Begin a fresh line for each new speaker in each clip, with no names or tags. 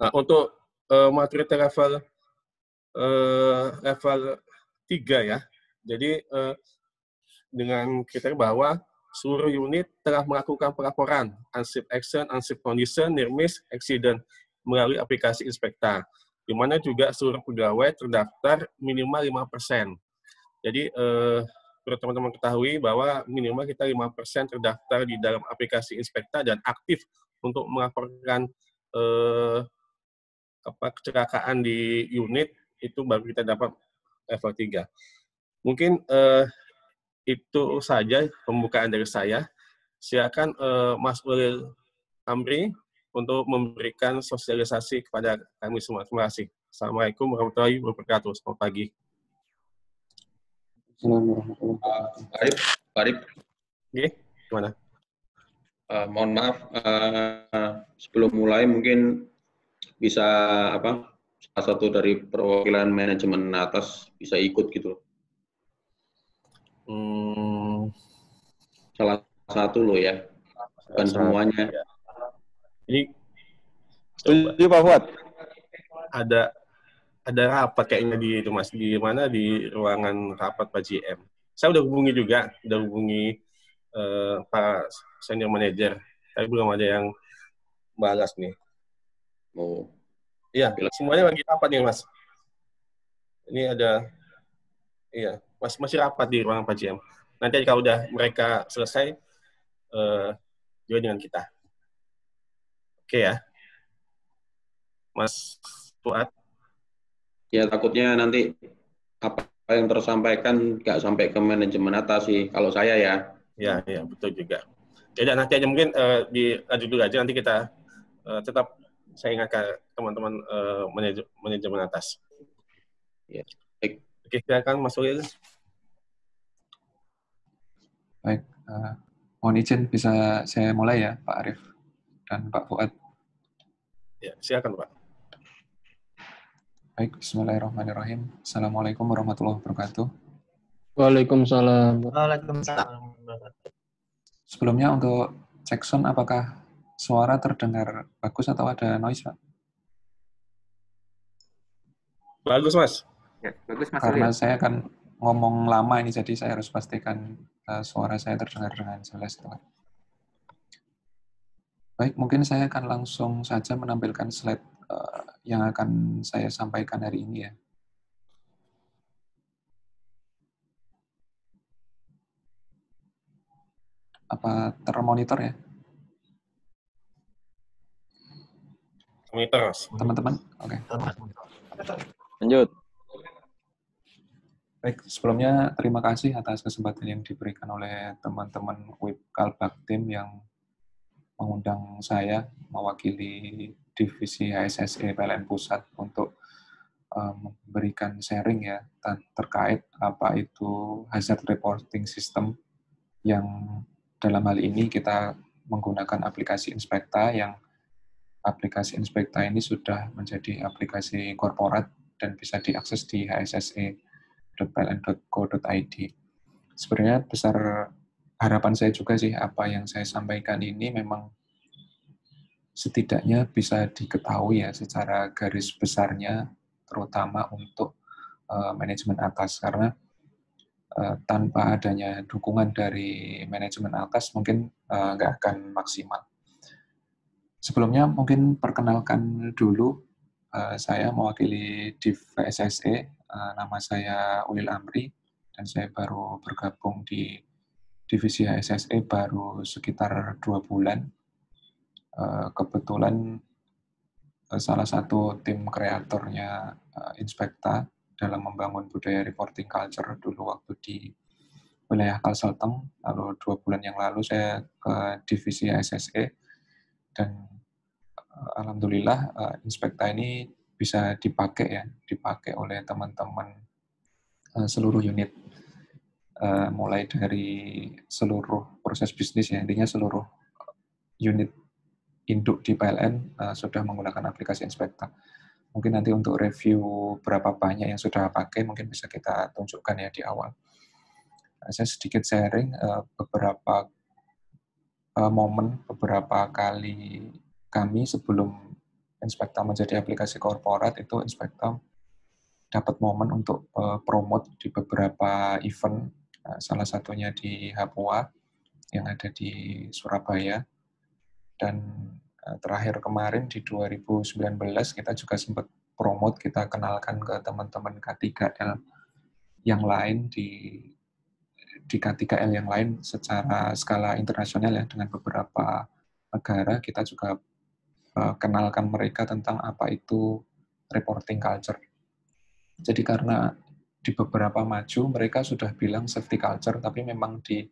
Nah, untuk maturity level 3 ya. Jadi dengan kriteria bahwa seluruh unit telah melakukan pelaporan unsafe action, unsafe condition, near miss, accident melalui aplikasi Inspekta, di mana juga seluruh pegawai terdaftar minimal 5%. Jadi perlu teman-teman ketahui bahwa minimal kita 5% terdaftar di dalam aplikasi Inspekta dan aktif untuk melaporkan kecelakaan di unit, itu baru kita dapat level 3. Mungkin itu saja pembukaan dari saya. Silakan Mas Ulil Amri untuk memberikan sosialisasi kepada kami semua. Terima kasih. Assalamualaikum warahmatullahi wabarakatuh. Selamat pagi.
Assalamualaikum warahmatullahi wabarakatuh.
Arif.
Oke, gimana?
Mohon maaf, sebelum mulai mungkin bisa salah satu dari perwakilan manajemen atas bisa ikut gitu. Salah satu loh ya, bukan semuanya.
Ya. Ini
Setuju Pak Fuad?
ada rapat kayaknya di itu Mas, di mana di ruangan rapat Pak GM. Saya udah hubungi Pak senior manager, tapi belum ada yang balas nih.
Oh.
Iya, semuanya lagi rapat nih Mas. Ini ada, iya, masih rapat di ruangan Pak GM. Nanti kalau udah mereka selesai, juga dengan kita. Oke ya, Mas Fuad.
Ya takutnya nanti apa yang tersampaikan nggak sampai ke manajemen atas sih, kalau saya ya.
Ya, betul juga. Jadi nanti aja mungkin dilanjut dulu aja, nanti kita tetap saya ingatkan teman-teman manajemen atas.
Ya. Baik.
Oke, silakan Mas Ulil.
Baik, mohon izin bisa saya mulai ya Pak Arif dan Pak Fuad.
Ya, silakan Pak.
Baik, bismillahirrahmanirrahim. Assalamualaikum warahmatullahi wabarakatuh.
Waalaikumsalam.
Sebelumnya untuk cek sound, apakah suara terdengar bagus atau ada noise, Pak?
Bagus, Mas.
Ya, bagus Mas.
Karena saya akan ngomong lama ini, jadi saya harus pastikan suara saya terdengar dengan jelas. Baik, mungkin saya akan langsung saja menampilkan slide yang akan saya sampaikan hari ini ya. Apa termonitor ya?
Monitor, Mas.
Teman-teman? Oke.
Lanjut.
Baik, sebelumnya terima kasih atas kesempatan yang diberikan oleh teman-teman WIB Kalbaktim yang mengundang saya mewakili divisi HSSE PLN Pusat untuk memberikan sharing ya terkait apa itu hazard reporting system yang dalam hal ini kita menggunakan aplikasi Inspekta, yang aplikasi Inspekta ini sudah menjadi aplikasi korporat dan bisa diakses di hsse.pln.co.id. Sebenarnya besar harapan saya juga sih, apa yang saya sampaikan ini memang setidaknya bisa diketahui ya secara garis besarnya, terutama untuk manajemen atas, karena tanpa adanya dukungan dari manajemen atas mungkin nggak akan maksimal. Sebelumnya mungkin perkenalkan dulu, saya mewakili Div HSSE, nama saya Ulil Amri, dan saya baru bergabung di divisi HSSE baru sekitar 2 bulan. Kebetulan salah satu tim kreatornya Inspekta dalam membangun budaya reporting culture dulu waktu di wilayah Kalselteng, lalu 2 bulan yang lalu saya ke divisi HSSE, dan alhamdulillah Inspekta ini bisa dipakai oleh teman-teman seluruh unit, mulai dari seluruh proses bisnis ya, intinya seluruh unit induk di PLN sudah menggunakan aplikasi Inspekta. Mungkin nanti untuk review berapa banyak yang sudah pakai mungkin bisa kita tunjukkan ya di awal. Saya sedikit sharing beberapa momen, beberapa kali kami sebelum Inspekta menjadi aplikasi korporat, itu Inspekta dapat momen untuk promote di beberapa event, salah satunya di Papua yang ada di Surabaya, dan terakhir kemarin di 2019 kita juga sempat promote, kita kenalkan ke teman-teman K3L yang lain di K3L yang lain secara skala internasional ya, dengan beberapa negara. Kita juga kenalkan mereka tentang apa itu reporting culture. Jadi karena di beberapa maju mereka sudah bilang safety culture, tapi memang di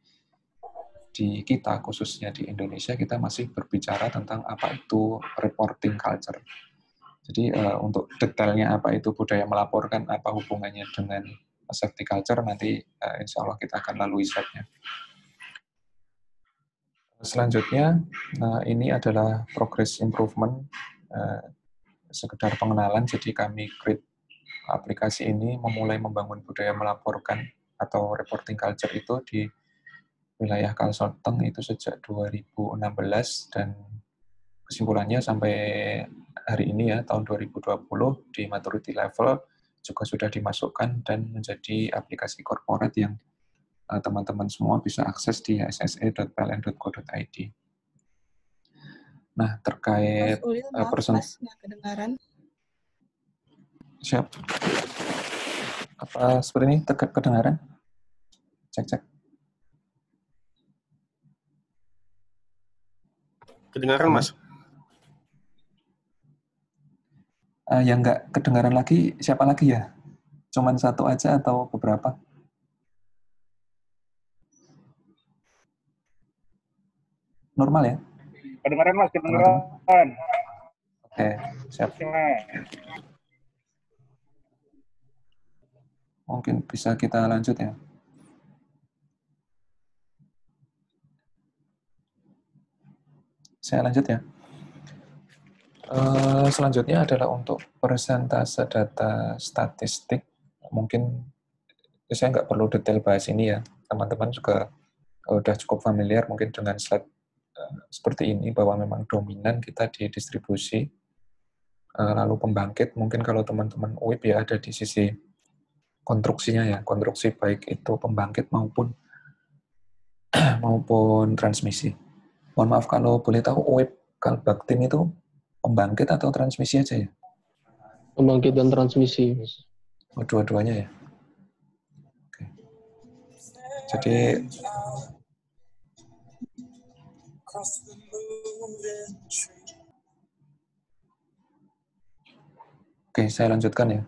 kita, khususnya di Indonesia, kita masih berbicara tentang apa itu reporting culture. Jadi untuk detailnya apa itu budaya melaporkan, apa hubungannya dengan safety culture, nanti insya Allah kita akan lalui slide-nya. Selanjutnya, ini adalah progress improvement, sekedar pengenalan. Jadi kami create aplikasi ini memulai membangun budaya melaporkan atau reporting culture itu di wilayah Kalsel-Teng itu sejak 2016, dan kesimpulannya sampai hari ini ya, tahun 2020 di maturity level juga sudah dimasukkan dan menjadi aplikasi korporat yang teman-teman semua bisa akses di sse.pln.co.id. Nah, terkait
Mas, nggak kedengaran.
Siap. Apa seperti ini kedengaran? Cek.
Kedengaran, Mas?
Yang nggak kedengaran lagi, siapa lagi ya? Cuman satu aja atau beberapa? Normal ya?
Kedengaran, Mas, kedengaran.
Oke, siap. Mungkin bisa kita lanjut ya. Saya lanjut ya. Selanjutnya adalah untuk persentase data statistik. Mungkin saya nggak perlu detail bahas ini ya. Teman-teman juga udah cukup familiar mungkin dengan slide seperti ini, bahwa memang dominan kita di distribusi. Lalu pembangkit, mungkin kalau teman-teman UIP ya ada di sisi konstruksinya ya, konstruksi baik itu pembangkit maupun transmisi. Mohon maaf kalau boleh tahu UIP Kalbaktim itu pembangkit atau transmisi aja ya?
Pembangkit dan transmisi.
Oh, dua-duanya ya? Oke. Jadi oke, saya lanjutkan ya.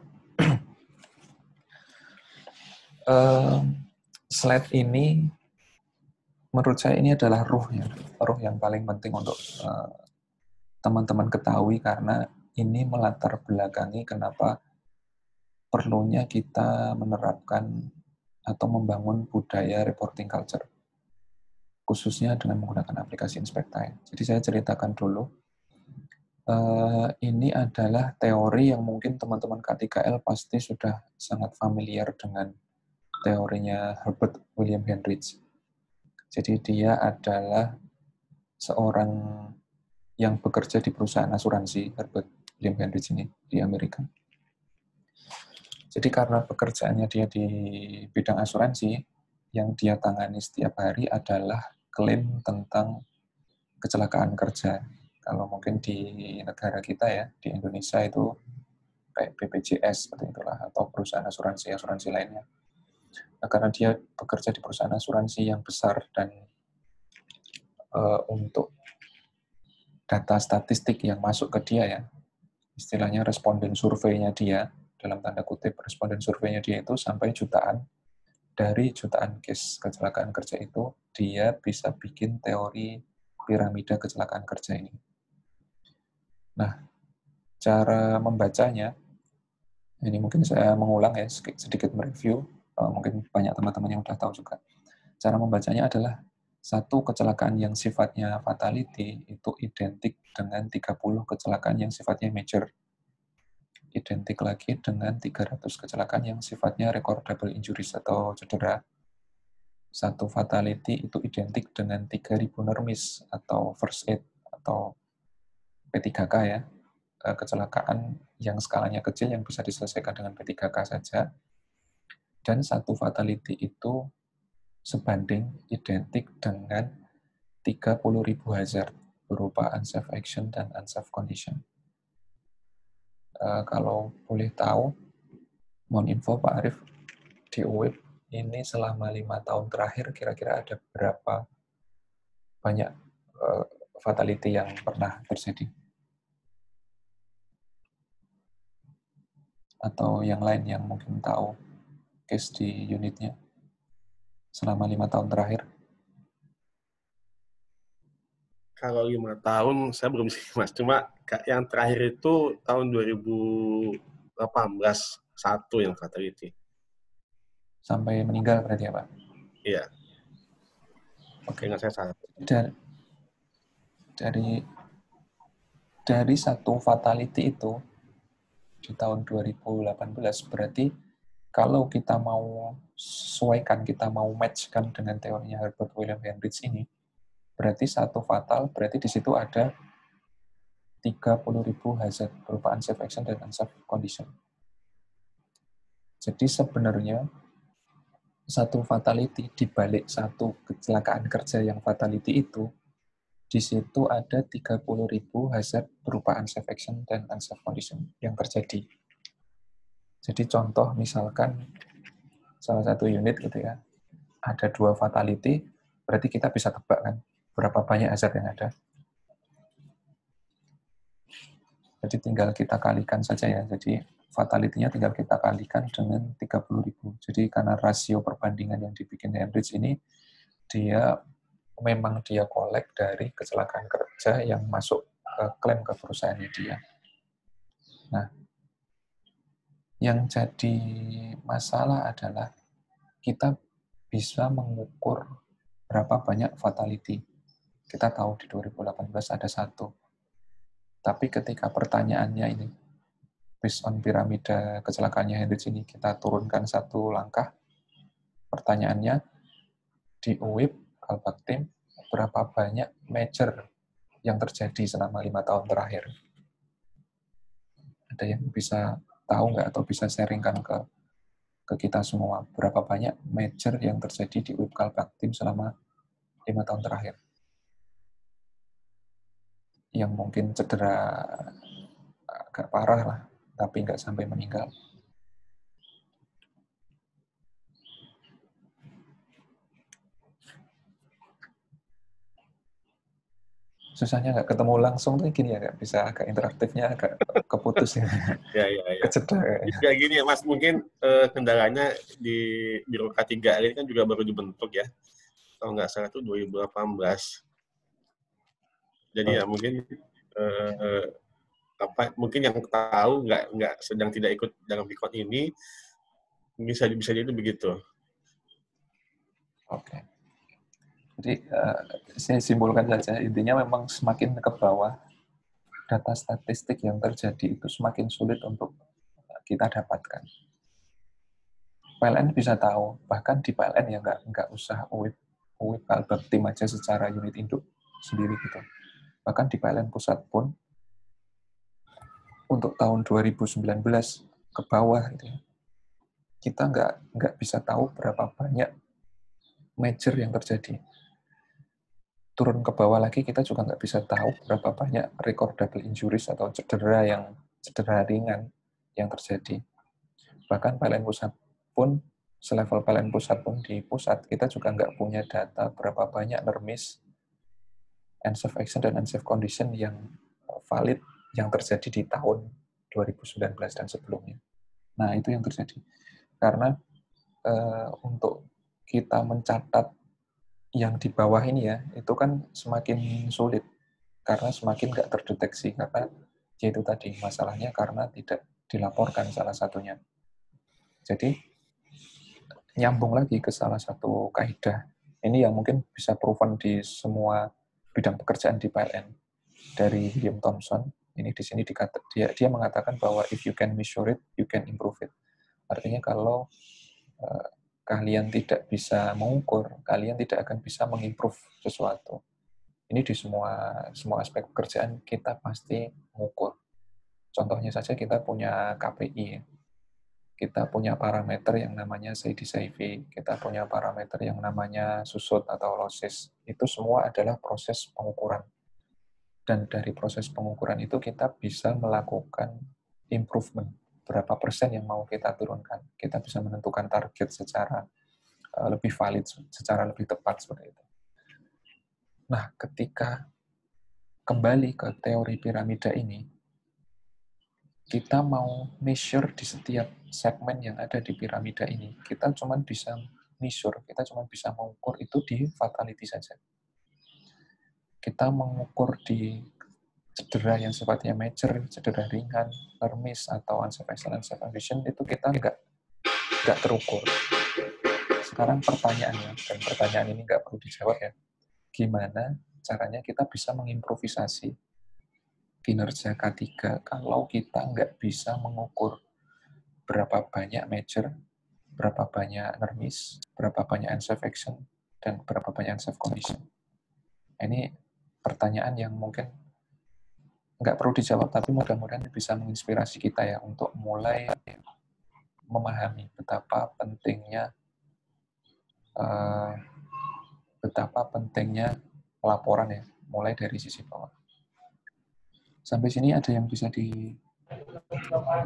Slide ini menurut saya ini adalah ruh yang paling penting untuk teman-teman ketahui, karena ini melatar belakangi kenapa perlunya kita menerapkan atau membangun budaya reporting culture, khususnya dengan menggunakan aplikasi Inspekta. Jadi saya ceritakan dulu. Ini adalah teori yang mungkin teman-teman K3L pasti sudah sangat familiar dengan teorinya Herbert William Henrich. Jadi dia adalah seorang yang bekerja di perusahaan asuransi, Herbert William Henrich ini, di Amerika. Jadi karena pekerjaannya dia di bidang asuransi, yang dia tangani setiap hari adalah klaim tentang kecelakaan kerja. Kalau mungkin di negara kita ya, di Indonesia itu kayak BPJS seperti itulah, atau perusahaan asuransi lainnya. Nah, karena dia bekerja di perusahaan asuransi yang besar dan untuk data statistik yang masuk ke dia ya, istilahnya responden surveinya dia, dalam tanda kutip responden surveinya dia itu sampai jutaan. Dari jutaan case kecelakaan kerja itu, dia bisa bikin teori piramida kecelakaan kerja ini. Nah, cara membacanya, ini mungkin saya mengulang ya, sedikit mereview, mungkin banyak teman-teman yang sudah tahu juga. Cara membacanya adalah satu kecelakaan yang sifatnya fatality itu identik dengan 30 kecelakaan yang sifatnya major. Identik lagi dengan 300 kecelakaan yang sifatnya recordable injuries atau cedera. Satu fatality itu identik dengan 3.000 near miss atau first aid atau P3K ya. kecelakaan yang skalanya kecil yang bisa diselesaikan dengan P3K saja, dan satu fatality itu sebanding identik dengan 30.000 hazard berupa unsafe action dan unsafe condition. Kalau boleh tahu, mohon info Pak Arif, di UIP ini selama 5 tahun terakhir kira-kira ada berapa banyak fatality yang pernah terjadi? Atau yang lain yang mungkin tahu case di unitnya selama 5 tahun terakhir?
Kalau 5 tahun, saya belum sih, Mas. Cuma yang terakhir itu tahun 2018, satu yang fatality.
Sampai meninggal berarti ya, Pak?
Iya.
Oke.
Ingat saya satu.
Dari satu fatality itu di tahun 2018, berarti kalau kita mau sesuaikan, kita mau matchkan dengan teorinya Herbert William Hendricks ini, berarti satu fatal, berarti di situ ada 30.000 hazard berupa unsafe action dan unsafe condition. Jadi sebenarnya satu fatality dibalik satu kecelakaan kerja yang fatality itu, di situ ada 30.000 hazard berupa unsafe action dan unsafe condition yang terjadi. Jadi contoh misalkan salah satu unit gitu ya, ada 2 fatality, berarti kita bisa tebak kan berapa banyak hazard yang ada. Jadi tinggal kita kalikan saja ya. Jadi fatality-nya tinggal kita kalikan dengan 30.000. Jadi karena rasio perbandingan yang dibikin Hendricks ini, dia kolek dari kecelakaan kerja yang masuk ke klaim ke perusahaannya dia. Nah, yang jadi masalah adalah kita bisa mengukur berapa banyak fatality. Kita tahu di 2018 ada 1. Tapi ketika pertanyaannya ini, based on piramida kecelakaannya Hendricks ini, kita turunkan 1 langkah, pertanyaannya, di UIP, Kalbaktim, berapa banyak major yang terjadi selama 5 tahun terakhir? Ada yang bisa tahu nggak atau bisa sharingkan ke kita semua, berapa banyak major yang terjadi di UIP Kalbaktim selama 5 tahun terakhir? Yang mungkin cedera agak parah lah, tapi nggak sampai meninggal. Susahnya nggak ketemu langsung tuh gini ya, nggak bisa agak interaktifnya agak keputus ya.
Ya.
Kecedera.
Juga gini ya, Mas, mungkin kendalanya di Biro K3 ini kan juga baru dibentuk ya. Kalau nggak salah itu 2018. Jadi ya mungkin mungkin yang tahu nggak sedang tidak ikut dalam Bikon ini, bisa jadi begitu.
Oke. Jadi saya simpulkan saja, intinya memang semakin ke bawah, data statistik yang terjadi itu semakin sulit untuk kita dapatkan. PLN bisa tahu, bahkan di PLN ya nggak usah UIP Kalbaktim aja secara unit induk sendiri gitu. Bahkan di PLN pusat pun, untuk tahun 2019 ke bawah gitu ya, kita nggak bisa tahu berapa banyak major yang terjadi. Turun ke bawah lagi, kita juga nggak bisa tahu berapa banyak recordable injuries atau cedera ringan yang terjadi. Bahkan PLN pusat pun, selevel PLN pusat pun di pusat, kita juga nggak punya data berapa banyak NERMIS, unsafe action dan unsafe condition yang valid yang terjadi di tahun 2019 dan sebelumnya. Nah, itu yang terjadi. Karena untuk kita mencatat yang di bawah ini ya, itu kan semakin sulit karena semakin nggak terdeteksi, karena yaitu tadi masalahnya karena tidak dilaporkan salah satunya. Jadi nyambung lagi ke salah satu kaidah ini yang mungkin bisa proven di semua bidang pekerjaan di PLN dari William Thompson. Ini di sini dia mengatakan bahwa if you can measure it, you can improve it. Artinya kalau kalian tidak bisa mengukur, kalian tidak akan bisa mengimprove sesuatu. Ini di semua aspek pekerjaan kita pasti mengukur. Contohnya saja kita punya KPI, kita punya parameter yang namanya CV, kita punya parameter yang namanya susut atau losses. Itu semua adalah proses pengukuran. Dan dari proses pengukuran itu kita bisa melakukan improvement. Berapa persen yang mau kita turunkan. Kita bisa menentukan target secara lebih valid, secara lebih tepat seperti itu. Nah, ketika kembali ke teori piramida ini, kita mau measure di setiap segmen yang ada di piramida ini, kita cuma bisa measure, kita cuma bisa mengukur itu di fatality saja. Kita mengukur di cedera yang sifatnya major, cedera ringan, miss atau unsafe accident, unsafe condition, itu kita nggak terukur. Sekarang pertanyaannya, dan pertanyaan ini nggak perlu dijawab ya, gimana caranya kita bisa mengimprovisasi kinerja K3 kalau kita nggak bisa mengukur berapa banyak major, berapa banyak miss, berapa banyak unsafe action, dan berapa banyak unsafe condition. Ini pertanyaan yang mungkin nggak perlu dijawab, tapi mudah-mudahan bisa menginspirasi kita ya untuk mulai memahami betapa pentingnya pelaporan ya, mulai dari sisi bawah. Sampai sini ada yang bisa ini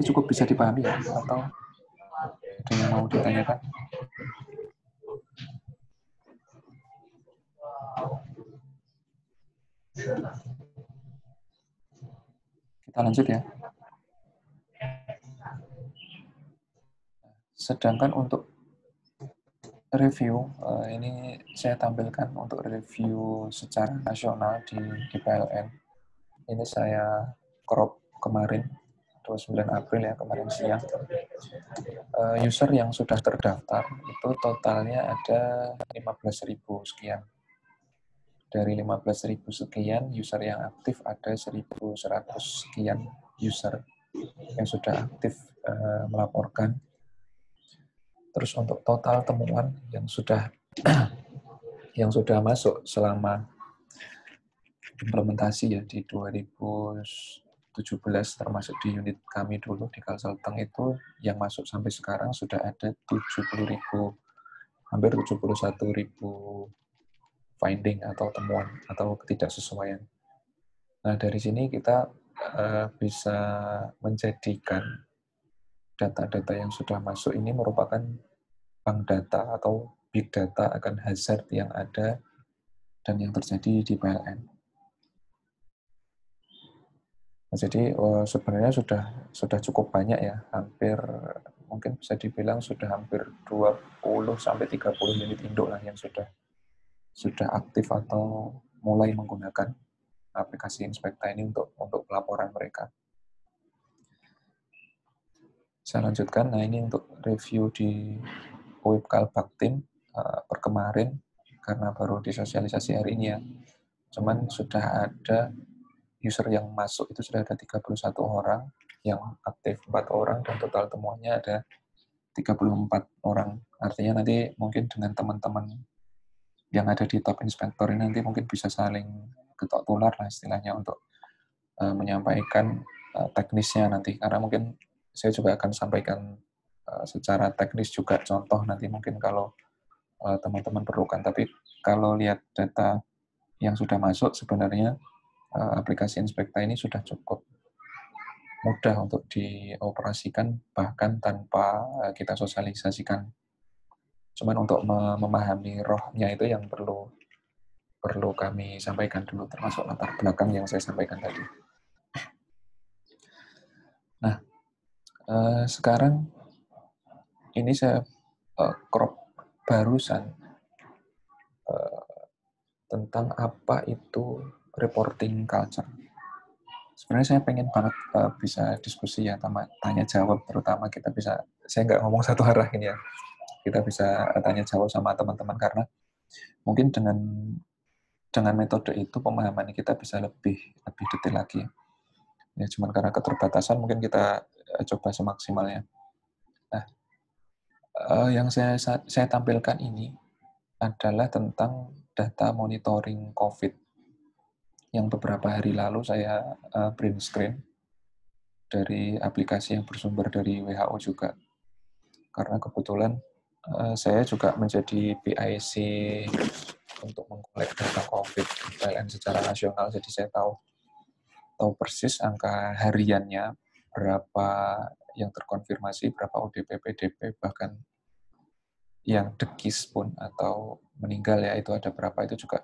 cukup bisa dipahami ya, atau ada yang mau ditanyakan? Kita lanjut ya. Sedangkan untuk review, ini saya tampilkan untuk review secara nasional di PLN. Ini saya crop kemarin, 29 April ya, kemarin siang. User yang sudah terdaftar itu totalnya ada 15.000 sekian. Dari 15.000 sekian, user yang aktif ada 1.100 sekian user yang sudah aktif melaporkan. Terus untuk total temuan yang sudah masuk selama implementasi ya di 2017 termasuk di unit kami dulu di Kalselteng itu yang masuk sampai sekarang sudah ada 70.000, hampir 71.000 finding atau temuan atau ketidaksesuaian. Nah, dari sini kita bisa menjadikan data-data yang sudah masuk ini merupakan bank data atau big data akan hazard yang ada dan yang terjadi di PLN. Nah, jadi sebenarnya sudah cukup banyak ya, hampir mungkin bisa dibilang sudah hampir 20-30 unit induk lah yang sudah aktif atau mulai menggunakan aplikasi Inspekta ini untuk pelaporan mereka. Saya lanjutkan, nah ini untuk review di UIP Kalbaktim per kemarin, karena baru disosialisasi hari ini ya. Cuman sudah ada user yang masuk itu sudah ada 31 orang, yang aktif 4 orang, dan total temuannya ada 34 orang. Artinya nanti mungkin dengan teman-teman yang ada di top inspektor ini nanti mungkin bisa saling getok tular lah istilahnya untuk menyampaikan teknisnya nanti. Karena mungkin saya juga akan sampaikan secara teknis juga contoh nanti mungkin kalau teman-teman perlukan. Tapi kalau lihat data yang sudah masuk sebenarnya aplikasi Inspekta ini sudah cukup mudah untuk dioperasikan bahkan tanpa kita sosialisasikan. Cuman untuk memahami rohnya itu yang perlu kami sampaikan dulu, termasuk latar belakang yang saya sampaikan tadi. Nah, sekarang ini saya crop barusan tentang apa itu reporting culture. Sebenarnya saya pengen banget bisa diskusi ya, tanya jawab, terutama kita bisa, saya nggak ngomong satu arah ini ya, kita bisa tanya jawab sama teman-teman karena mungkin dengan metode itu pemahaman kita bisa lebih detail lagi. Ya cuman karena keterbatasan mungkin kita coba semaksimalnya. Nah, yang saya tampilkan ini adalah tentang data monitoring COVID yang beberapa hari lalu saya print screen. dari aplikasi yang bersumber dari WHO juga. Karena kebetulan saya juga menjadi PIC untuk mengkolek data COVID di PLN secara nasional, jadi saya tahu persis angka hariannya, berapa yang terkonfirmasi, berapa ODP, PDP, bahkan yang dekis pun atau meninggal ya itu ada berapa, itu juga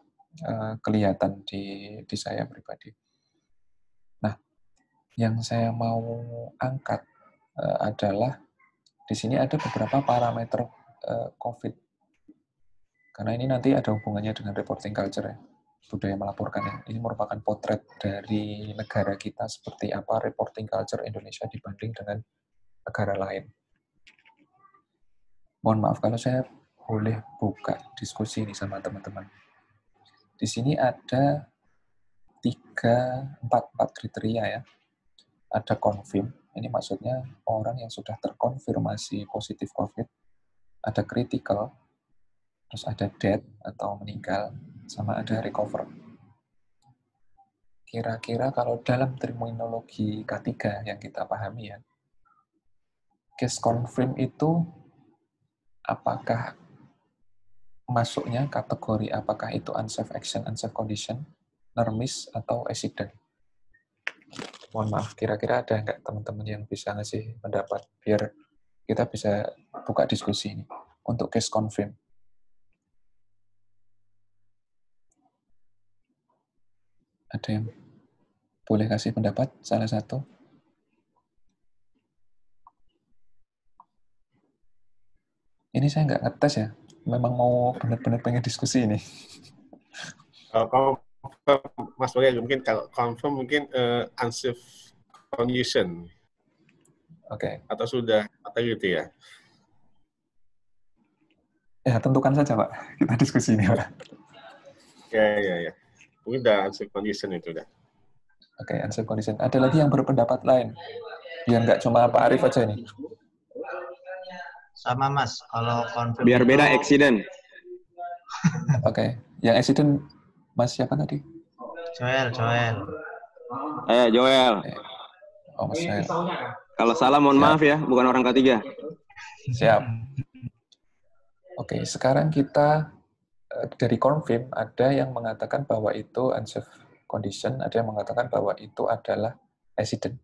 kelihatan di saya pribadi. Nah, yang saya mau angkat adalah di sini ada beberapa parameter COVID. Karena ini nanti ada hubungannya dengan reporting culture ya, budaya melaporkan ya. Ini merupakan potret dari negara kita seperti apa reporting culture Indonesia dibanding dengan negara lain. Mohon maaf kalau saya boleh buka diskusi ini sama teman-teman. Di sini ada 4 kriteria ya. Ada confirm, ini maksudnya orang yang sudah terkonfirmasi positif COVID. Ada critical, terus ada death atau meninggal, sama ada recover. Kira-kira kalau dalam terminologi K3 yang kita pahami ya, case confirm itu apakah masuknya kategori apakah itu unsafe action, unsafe condition, nermis, atau accident. Mohon maaf, kira-kira ada nggak teman-teman yang bisa ngasih pendapat biar kita bisa buka diskusi ini untuk case confirm. Ada yang boleh kasih pendapat salah satu? Ini saya nggak ngetes ya, memang mau benar-benar pengen diskusi ini.
Kalau Mas Boya mungkin kalau confirm mungkin unsafe condition.
Oke.
Atau sudah atau gitu ya.
Ya, tentukan saja, Pak. Kita diskusi ini, Pak.
Ya. Mungkin udah unsafe condition itu udah.
Oke, unsafe condition. Ada lagi yang berpendapat lain? Biar nggak cuma Pak Arif aja ini.
Sama Mas, kalau confirm
Biar beda
itu,
accident.
Oke. Yang accident Mas siapa tadi?
Joel.
Joel.
Oh, Mas Joel.
Kalau salah mohon maaf ya, bukan orang ketiga.
Siap. Oke, sekarang kita dari confirm ada yang mengatakan bahwa itu unsafe condition, ada yang mengatakan bahwa itu adalah accident.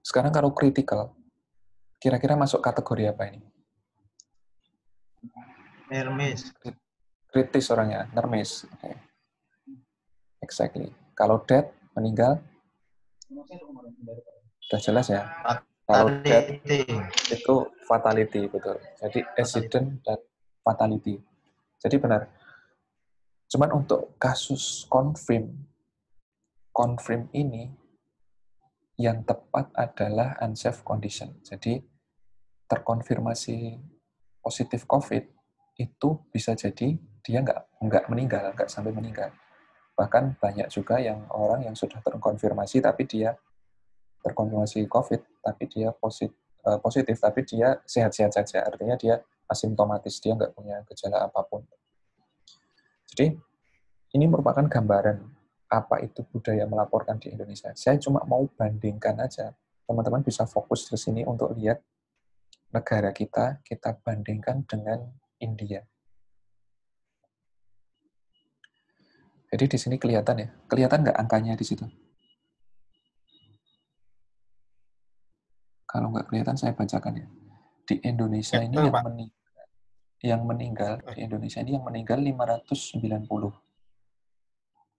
Sekarang kalau critical, kira-kira masuk kategori apa ini?
nermis.
Kritis orangnya, nermis. Okay. Exactly. Kalau death, meninggal, sudah jelas ya. Kalau death itu fatality, betul. Jadi accident dan fatality. Jadi benar. Cuman untuk kasus confirm ini yang tepat adalah unsafe condition. Jadi terkonfirmasi positif COVID itu bisa jadi dia nggak meninggal, nggak sampai meninggal. Bahkan banyak juga yang orang yang sudah terkonfirmasi tapi dia terkonfirmasi COVID tapi dia positif tapi dia sehat-sehat saja. Artinya dia asimptomatis, dia nggak punya gejala apapun. Jadi ini merupakan gambaran apa itu budaya melaporkan di Indonesia. Saya cuma mau bandingkan aja. Teman-teman bisa fokus ke sini untuk lihat negara kita bandingkan dengan India. Jadi di sini kelihatan ya. Kelihatan nggak angkanya di situ? Kalau nggak kelihatan, saya bacakan ya. Di Indonesia ini yang meninggal, di Indonesia ini yang meninggal 590.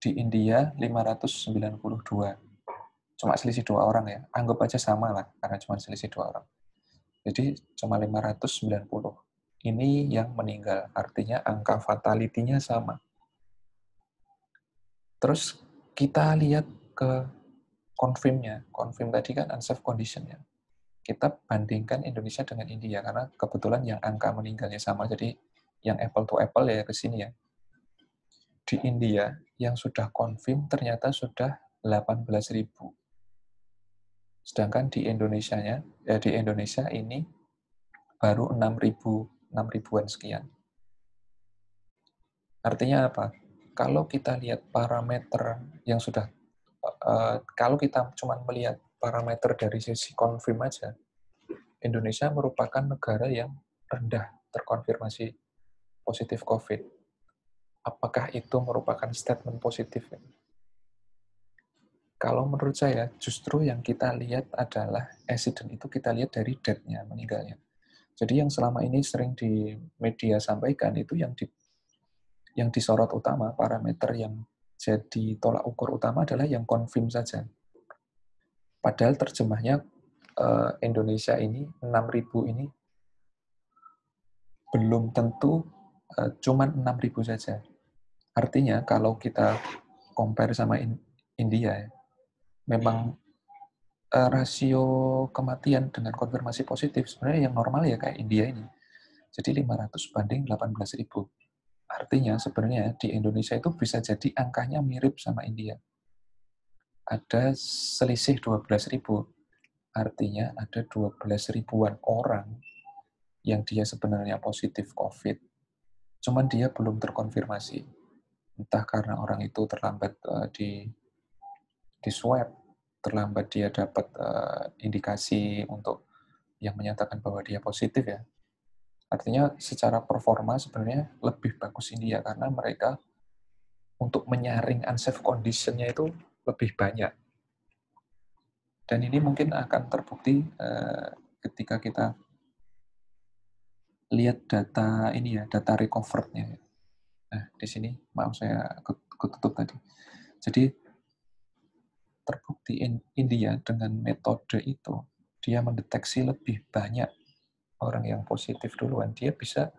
Di India 592. Cuma selisih 2 orang ya. Anggap aja sama lah, karena cuma selisih 2 orang. Jadi cuma 590. Ini yang meninggal, artinya angka fatality-nya sama. Terus kita lihat ke confirm-nya. Confirm tadi kan unsafe condition-nya. Kita bandingkan Indonesia dengan India, karena kebetulan yang angka meninggalnya sama, jadi yang apple to apple ya ke sini ya. Di India, yang sudah confirm ternyata sudah 18.000. Sedangkan di Indonesia ini baru 6.000-an sekian. Artinya apa? Kalau kita lihat parameter yang sudah, kalau kita cuma melihat parameter dari sisi konfirm aja, Indonesia merupakan negara yang rendah terkonfirmasi positif COVID. Apakah itu merupakan statement positif? Kalau menurut saya, justru yang kita lihat adalah accident itu kita lihat dari date-nya, meninggalnya. Jadi yang selama ini sering di media sampaikan itu yang disorot utama, parameter yang jadi tolak ukur utama adalah yang confirm saja. Padahal terjemahnya Indonesia ini, 6.000 ini belum tentu cuman 6.000 saja. Artinya kalau kita compare sama India, memang rasio kematian dengan konfirmasi positif sebenarnya yang normal ya kayak India ini. Jadi 500 banding 18.000. Artinya sebenarnya di Indonesia itu bisa jadi angkanya mirip sama India. Ada selisih 12.000. Artinya ada 12 ribuan orang yang dia sebenarnya positif COVID. Cuman dia belum terkonfirmasi. Entah karena orang itu terlambat di swab, terlambat dia dapat indikasi untuk yang menyatakan bahwa dia positif ya. Artinya secara performa sebenarnya lebih bagus India karena mereka untuk menyaring unsafe condition-nya itu lebih banyak. Dan ini mungkin akan terbukti ketika kita lihat data ini ya, data recovered-nya. Nah, di sini maaf saya ketutup tadi. Jadi terbukti India dengan metode itu dia mendeteksi lebih banyak orang yang positif duluan, dia bisa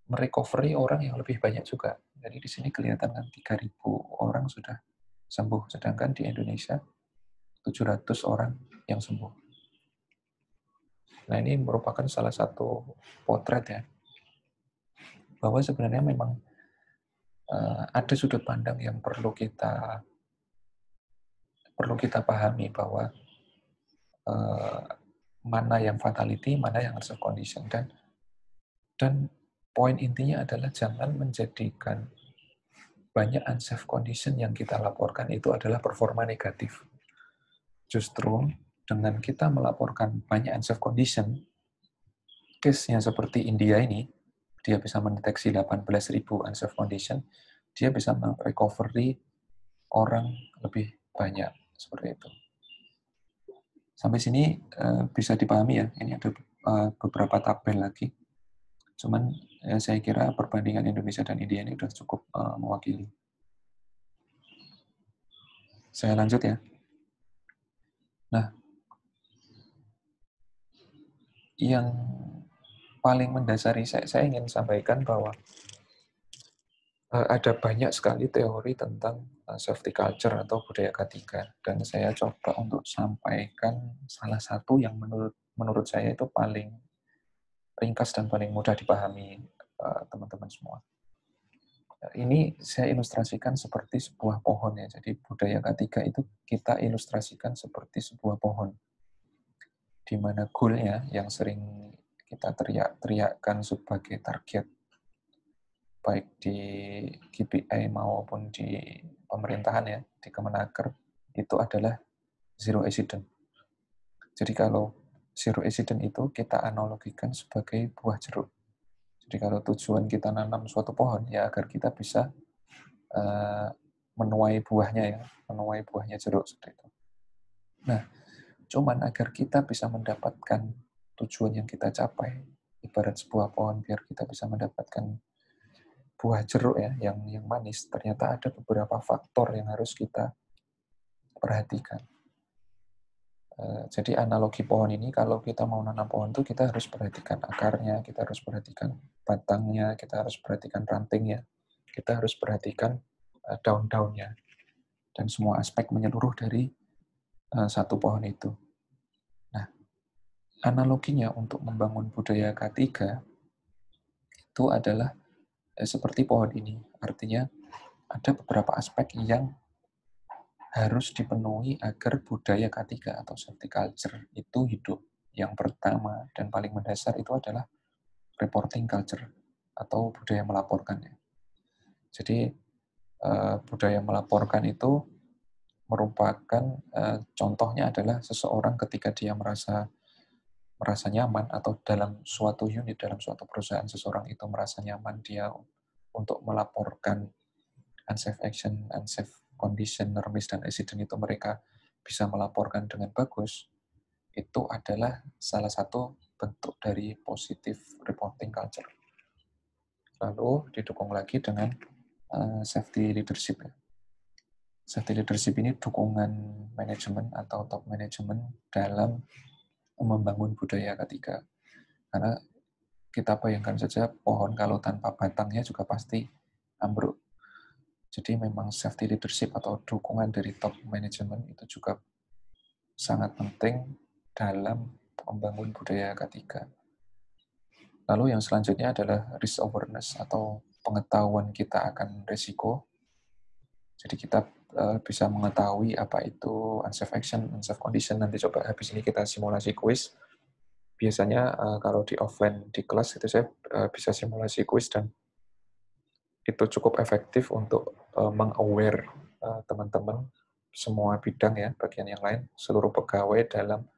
merecovery orang yang lebih banyak juga. Jadi di sini kelihatan kan 3.000 orang sudah sembuh, sedangkan di Indonesia 700 orang yang sembuh. Nah ini merupakan salah satu potret ya, bahwa sebenarnya memang ada sudut pandang yang perlu kita pahami bahwa mana yang fatality, mana yang reserve condition, dan poin intinya adalah jangan menjadikan banyak unsafe condition yang kita laporkan itu adalah performa negatif. Justru dengan kita melaporkan banyak unsafe condition, case-nya seperti India ini, dia bisa mendeteksi 18.000 unsafe condition, dia bisa merecovery orang lebih banyak, seperti itu. Sampai sini bisa dipahami ya, ini ada beberapa tabel lagi. Cuman saya kira perbandingan Indonesia dan India ini sudah cukup mewakili. Saya lanjut ya. Nah, yang paling mendasari saya ingin sampaikan bahwa ada banyak sekali teori tentang safety culture atau budaya K3, dan saya coba untuk sampaikan salah satu yang menurut saya itu paling ringkas dan paling mudah dipahami teman-teman semua. Ini saya ilustrasikan seperti sebuah pohon ya. Jadi budaya K3 itu kita ilustrasikan seperti sebuah pohon, di mana goal-nya yang sering kita teriakkan sebagai target baik di KPI maupun di pemerintahan ya, di Kemenaker, itu adalah zero accident. Jadi kalau zero accident itu kita analogikan sebagai buah jeruk. Jadi kalau tujuan kita nanam suatu pohon ya agar kita bisa menuai buahnya ya, menuai buahnya jeruk seperti itu. Nah, cuman agar kita bisa mendapatkan tujuan yang kita capai, ibarat sebuah pohon biar kita bisa mendapatkan buah jeruk ya yang manis, ternyata ada beberapa faktor yang harus kita perhatikan. Jadi analogi pohon ini, kalau kita mau nanam pohon itu kita harus perhatikan akarnya, kita harus perhatikan batangnya, kita harus perhatikan rantingnya, kita harus perhatikan daun-daunnya, dan semua aspek menyeluruh dari satu pohon itu. Nah, analoginya untuk membangun budaya K3 itu adalah seperti pohon ini. Artinya ada beberapa aspek yang harus dipenuhi agar budaya K3 atau safety culture itu hidup. Yang pertama dan paling mendasar itu adalah reporting culture atau budaya melaporkan. Jadi budaya melaporkan itu merupakan contohnya adalah seseorang ketika dia merasa nyaman, atau dalam suatu unit, dalam suatu perusahaan, seseorang itu merasa nyaman dia untuk melaporkan unsafe action, unsafe condition, nermis, dan accident itu mereka bisa melaporkan dengan bagus, itu adalah salah satu bentuk dari positive reporting culture. Lalu didukung lagi dengan safety leadership. Safety leadership ini dukungan manajemen atau top manajemen dalam membangun budaya K3. Karena kita bayangkan saja pohon kalau tanpa batangnya juga pasti ambruk. Jadi memang safety leadership atau dukungan dari top manajemen itu juga sangat penting dalam membangun budaya K3. Lalu yang selanjutnya adalah risk awareness atau pengetahuan kita akan risiko. Jadi kita bisa mengetahui apa itu unsafe action, unsafe condition. Nanti coba habis ini kita simulasi kuis. Biasanya kalau di offline di kelas itu saya bisa simulasi kuis, dan itu cukup efektif untuk meng-aware teman-teman semua bidang ya, bagian yang lain, seluruh pegawai dalam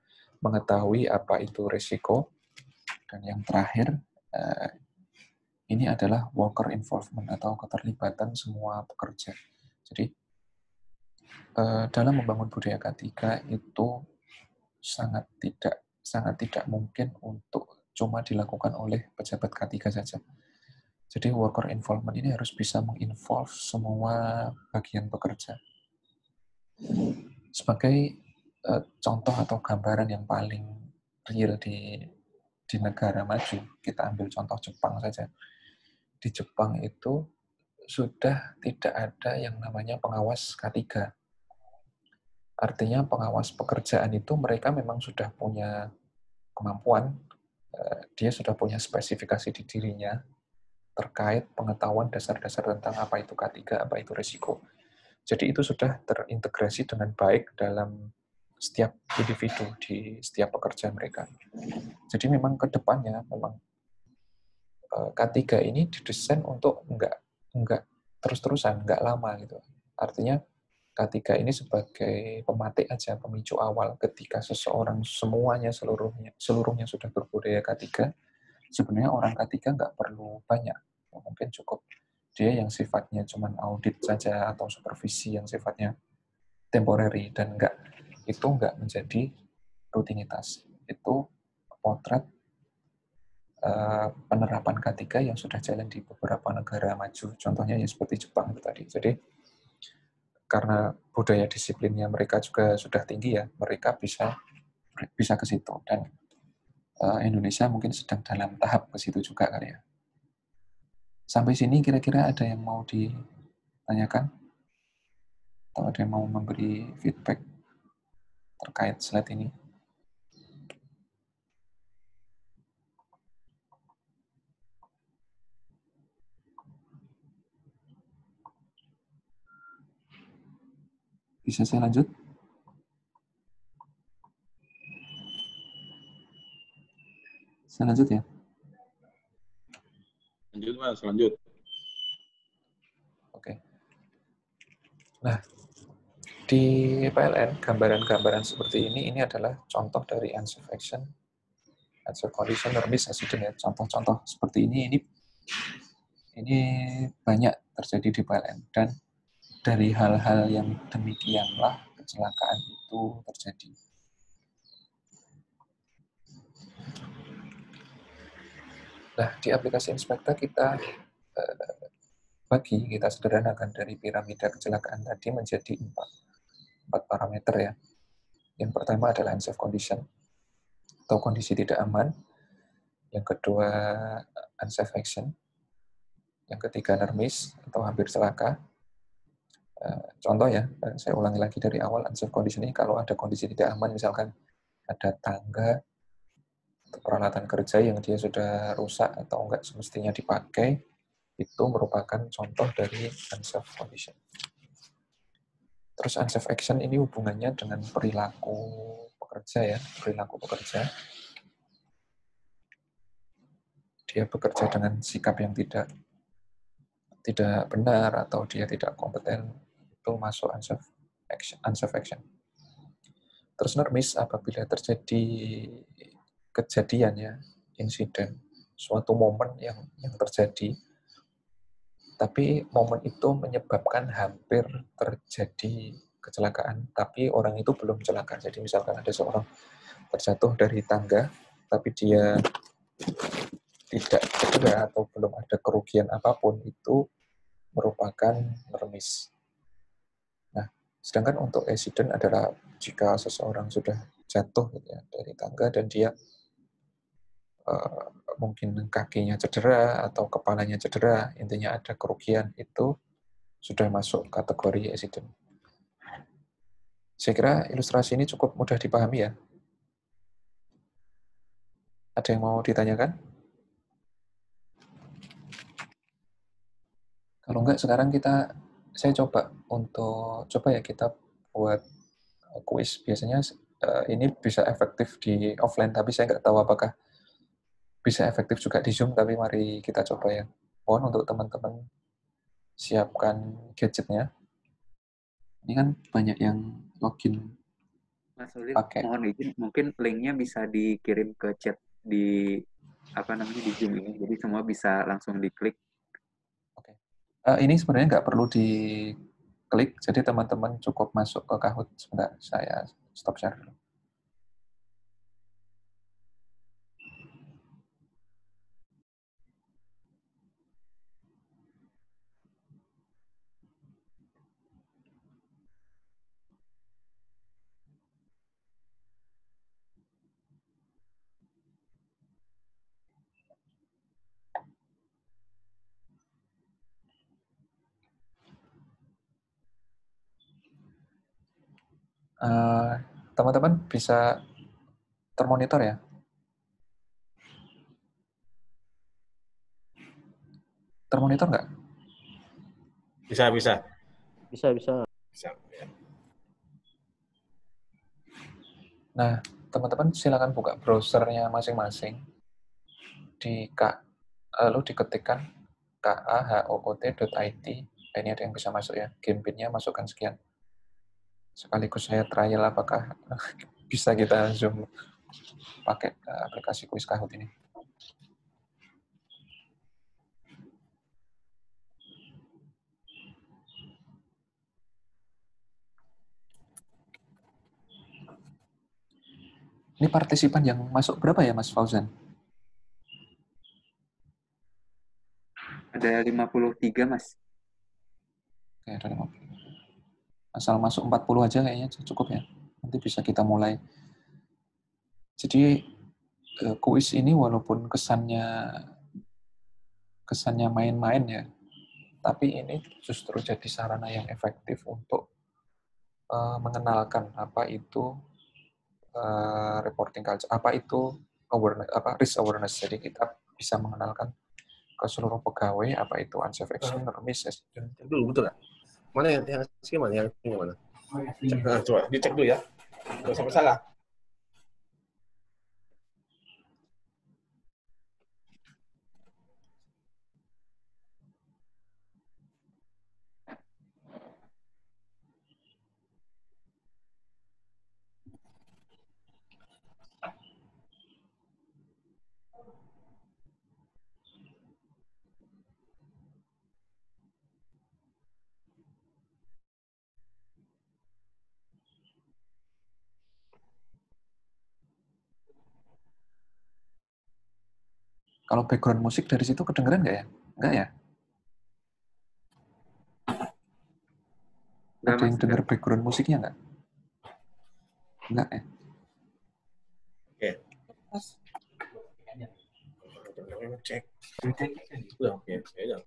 mengetahui apa itu risiko. Dan yang terakhir, ini adalah worker involvement atau keterlibatan semua pekerja. Jadi dalam membangun budaya K3 itu sangat tidak mungkin untuk cuma dilakukan oleh pejabat K3 saja. Jadi worker involvement ini harus bisa menginvolve semua bagian pekerja. Sebagai contoh atau gambaran yang paling real di negara maju, kita ambil contoh Jepang saja. Di Jepang itu sudah tidak ada yang namanya pengawas K3. Artinya pengawas pekerjaan itu mereka memang sudah punya kemampuan, dia sudah punya spesifikasi di dirinya terkait pengetahuan dasar-dasar tentang apa itu K3, apa itu risiko. Jadi itu sudah terintegrasi dengan baik dalam setiap individu di setiap pekerja mereka. Jadi memang ke depannya memang K3 ini didesain untuk enggak terus-terusan, enggak lama gitu. Artinya K3 ini sebagai pematik aja, pemicu awal ketika seseorang semuanya seluruhnya sudah berbudaya K3. Sebenarnya orang K3 nggak perlu banyak, mungkin cukup dia yang sifatnya cuma audit saja atau supervisi yang sifatnya temporary, dan itu nggak menjadi rutinitas. Itu potret penerapan K3 yang sudah jalan di beberapa negara maju. Contohnya ya seperti Jepang itu tadi. Jadi karena budaya disiplinnya mereka juga sudah tinggi ya, mereka bisa ke situ. Dan Indonesia mungkin sedang dalam tahap ke situ juga kali ya. Sampai sini kira-kira ada yang mau ditanyakan? Atau ada yang mau memberi feedback terkait slide ini? Bisa saya lanjut? Saya lanjut ya?
Lanjut Mas, lanjut.
Oke. Nah, di PLN, gambaran-gambaran seperti ini adalah contoh dari unsafe action, unsafe condition, nermis, accident ya. Contoh-contoh seperti ini banyak terjadi di PLN. Dan dari hal-hal yang demikianlah kecelakaan itu terjadi. Nah, di aplikasi Inspekta kita kita sederhanakan dari piramida kecelakaan tadi menjadi empat parameter ya. Yang pertama adalah unsafe condition, atau kondisi tidak aman. Yang kedua, unsafe action. Yang ketiga, nermis, atau hampir celaka. Contoh ya, saya ulangi lagi dari awal, unsafe condition ini kalau ada kondisi tidak aman, misalkan ada tangga, atau peralatan kerja yang dia sudah rusak atau enggak semestinya dipakai, itu merupakan contoh dari unsafe condition. Terus unsafe action ini hubungannya dengan perilaku pekerja ya, perilaku pekerja. Dia bekerja dengan sikap yang tidak benar atau dia tidak kompeten, itu masuk unsafe unsafe action. Terus nermis apabila terjadi kejadian ya, insiden, suatu momen yang terjadi, tapi momen itu menyebabkan hampir terjadi kecelakaan, tapi orang itu belum celaka. Jadi misalkan ada seorang terjatuh dari tangga, tapi dia tidak cedera atau belum ada kerugian apapun, itu merupakan nermis. Nah, sedangkan untuk accident adalah jika seseorang sudah jatuh gitu ya, dari tangga dan dia mungkin kakinya cedera atau kepalanya cedera, intinya ada kerugian, itu sudah masuk kategori accident. Saya kira ilustrasi ini cukup mudah dipahami ya. Ada yang mau ditanyakan? Kalau enggak, sekarang saya coba ya kita buat kuis. Biasanya ini bisa efektif di offline, tapi saya nggak tahu apakah bisa efektif juga di Zoom, tapi mari kita coba ya. Mohon untuk teman-teman siapkan gadgetnya. Ini kan banyak yang login
Mas Ulil,
pakai.
mohon izin, mungkin linknya bisa dikirim ke chat di di Zoom ini, jadi semua bisa langsung diklik.
Oke. Ini sebenarnya nggak perlu diklik, jadi teman-teman cukup masuk ke Kahoot. Sebentar, saya stop share dulu. Teman-teman bisa termonitor ya? Termonitor nggak?
Bisa.
Bisa.
Bisa.
Nah, teman-teman silakan buka browsernya masing-masing. Lalu diketikkan kahoot.it. Ini ada yang bisa masuk ya. Game pin-nya masukkan sekian. Sekaligus saya trial apakah bisa kita Zoom pakai aplikasi kuis Kahoot ini. Ini partisipan yang masuk berapa ya, Mas Fauzan?
Ada 53, Mas.
Oke, ada 50. Asal masuk 40 aja kayaknya cukup ya. Nanti bisa kita mulai. Jadi kuis ini walaupun kesannya main-main ya, tapi ini justru jadi sarana yang efektif untuk mengenalkan apa itu reporting culture, apa itu awareness, risk awareness. Jadi kita bisa mengenalkan ke seluruh pegawai apa itu unsafe action, nermis, accident.
Dulu betul nggak? Mana yang skim mana? Yang ini mana? Coba dicek dulu ya. Nggak sampai salah.
Kalau background musik dari situ kedengeran nggak ya? Nggak ya?
Nggak,
Ada
Mas,
yang dengar background musiknya nggak? Nggak ya?
Oke. Cek. Udah, oke. Ya.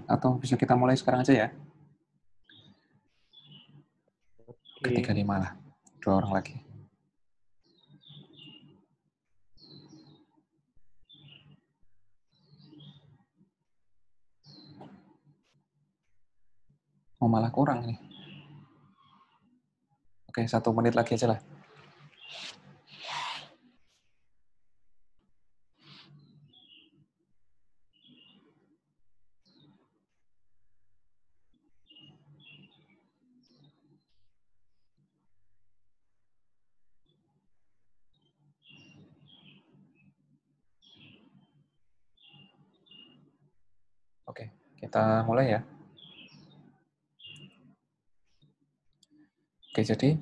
Atau bisa kita mulai sekarang aja ya?
Oke.
Ke 35 lah. 2 orang lagi. Oh, malah kurang nih. Oke, 1 menit lagi aja lah. Oke, kita mulai ya. Oke, jadi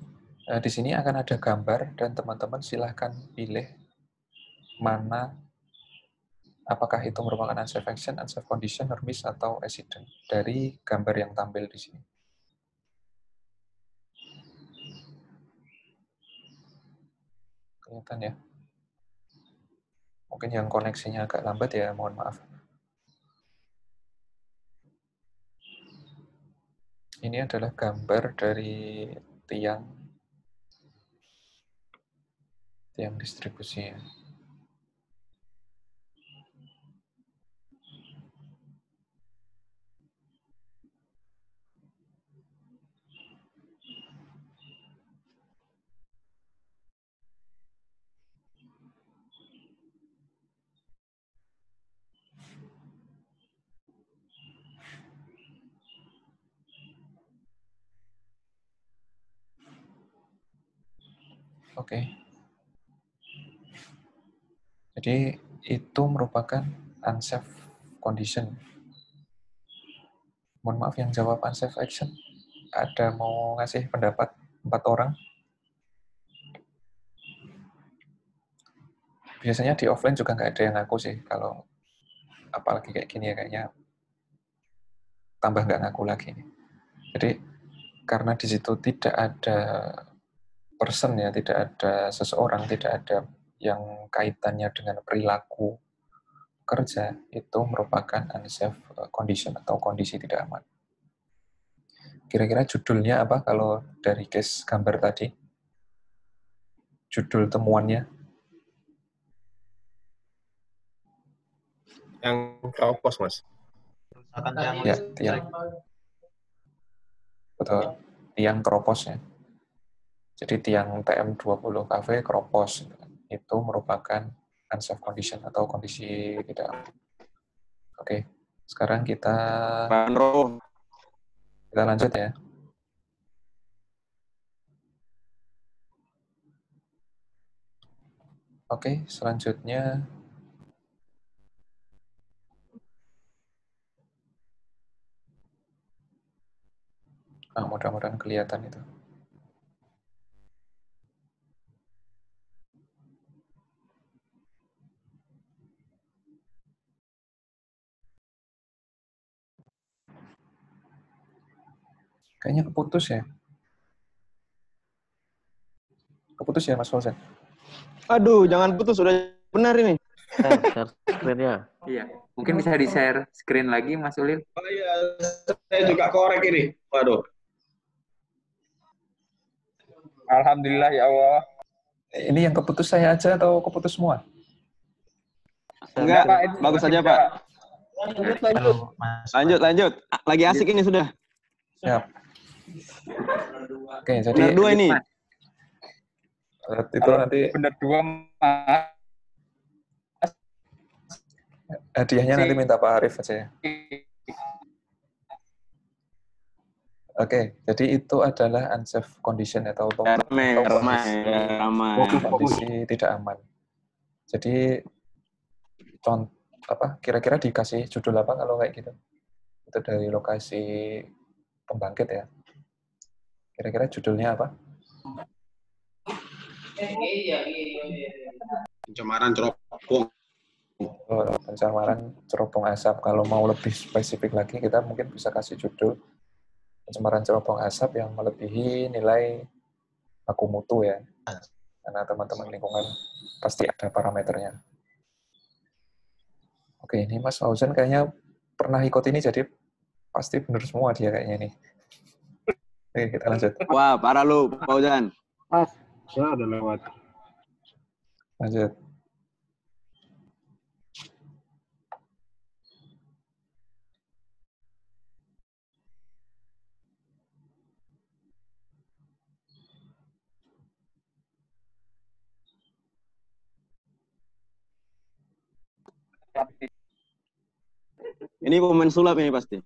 di sini akan ada gambar dan teman-teman silahkan pilih mana apakah itu merupakan unsafe action, unsafe condition, NERMIS, atau accident dari gambar yang tampil di sini. Kelihatan ya? Mungkin yang koneksinya agak lambat ya, mohon maaf. Ini adalah gambar dari tiang distribusinya. Oke. Jadi itu merupakan unsafe condition. Mohon maaf yang jawab unsafe action. Ada mau ngasih pendapat 4 orang? Biasanya di offline juga nggak ada yang ngaku sih. Kalau apalagi kayak gini ya kayaknya tambah nggak ngaku lagi. Jadi karena di situ tidak ada person ya, tidak ada seseorang, tidak ada yang kaitannya dengan perilaku kerja, itu merupakan unsafe condition atau kondisi tidak aman. Kira-kira judulnya apa kalau dari case gambar tadi? Judul temuannya?
Yang keropos, Mas.
Kerusakan tiang
Ya,
listrik.
tiang. Betul, tiang keropos ya. Jadi tiang TM20 KV keropos. Itu merupakan unsafe condition atau kondisi tidak aman. Oke, sekarang kita lanjut ya. Oke, selanjutnya mudah-mudahan kelihatan itu. Kayaknya keputus ya. Keputus ya, Mas Fauzan?
Aduh, jangan putus, udah benar ini.
Share screen-nya.
Iya, mungkin bisa di-share screen lagi, Mas Ulil.
Oh iya, saya juga korek ini. Waduh.
Alhamdulillah ya Allah.
Ini yang keputus saya aja atau keputus semua?
Enggak,
Pak, ini
bagus
masih
aja,
bisa,
Pak.
Halo, Mas.
Lanjut. Lagi asik ini sudah.
Siap. Oke, jadi
Benar dua ini.
itu nanti
bener 2, Mas.
hadiahnya nanti minta Pak Arif aja ya. Oke, jadi itu adalah unsafe condition atau kondisi tidak aman. Jadi kira-kira dikasih judul apa kalau kayak gitu? Itu dari lokasi pembangkit ya. Kira-kira judulnya apa?
Pencemaran cerobong.
Pencemaran cerobong asap. Kalau mau lebih spesifik lagi, kita mungkin bisa kasih judul pencemaran cerobong asap yang melebihi nilai baku mutu ya. Karena teman-teman lingkungan pasti ada parameternya. Oke, ini Mas Fauzan kayaknya pernah ikut ini, jadi pasti benar semua dia kayaknya ini. Oke, kita lanjut.
Wah, parah lu, Fauzan.
Ya, udah lewat.
Lanjut.
Ini pemain sulap ini pasti.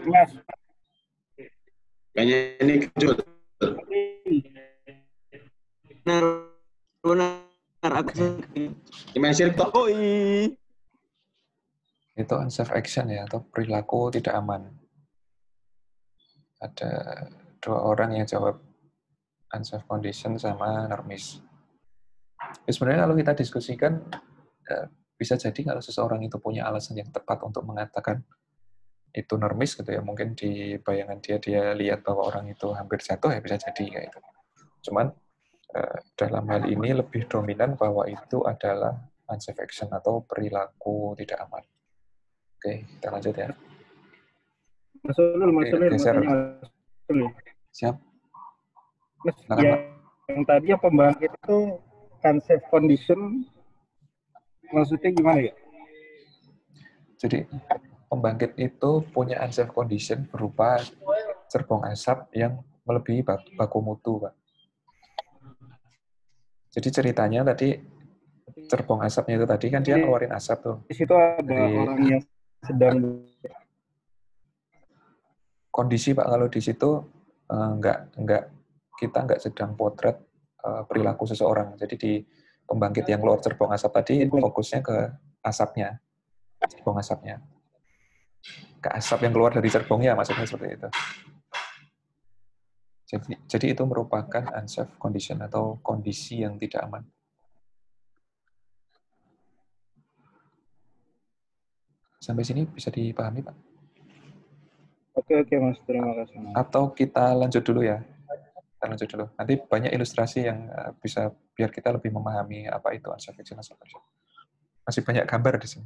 Mas,
Kayaknya ini kejut.
Benar. Aku
Main sirkop.
Oh, iya.
Itu unsafe action ya, atau perilaku tidak aman. Ada 2 orang yang jawab unsafe condition sama normis. Ya, sebenarnya kalau kita diskusikan, bisa jadi kalau seseorang itu punya alasan yang tepat untuk mengatakan itu normis gitu ya, mungkin di bayangan dia lihat bahwa orang itu hampir jatuh, ya bisa jadi kayak itu. Cuman dalam hal ini lebih dominan bahwa itu adalah unsafe action atau perilaku tidak aman. Oke, kita lanjut ya.
Mas Ulul, Mas Ulul,
geser.
Mas Ulul.
Siap.
Mas,
Silakan, Pak.
yang tadi yang pembangkit itu unsafe condition, maksudnya gimana ya?
Jadi pembangkit itu punya unsafe condition berupa cerbong asap yang melebihi baku mutu, Pak. Jadi ceritanya tadi cerbong asapnya itu tadi kan dia ngeluarin asap tuh.
Di situ ada orang yang sedang
kondisi, Pak, kalau di situ kita nggak sedang potret perilaku seseorang. Jadi di pembangkit yang keluar cerbong asap tadi fokusnya ke asapnya, cerbong asapnya, ke asap yang keluar dari cerbongnya, maksudnya seperti itu. Jadi itu merupakan unsafe condition atau kondisi yang tidak aman. Sampai sini bisa dipahami, Pak?
Oke, Mas, terima kasih.
Atau kita lanjut dulu ya? Kita lanjut dulu. Nanti banyak ilustrasi yang bisa biar kita lebih memahami apa itu unsafe action. Masih banyak gambar di sini.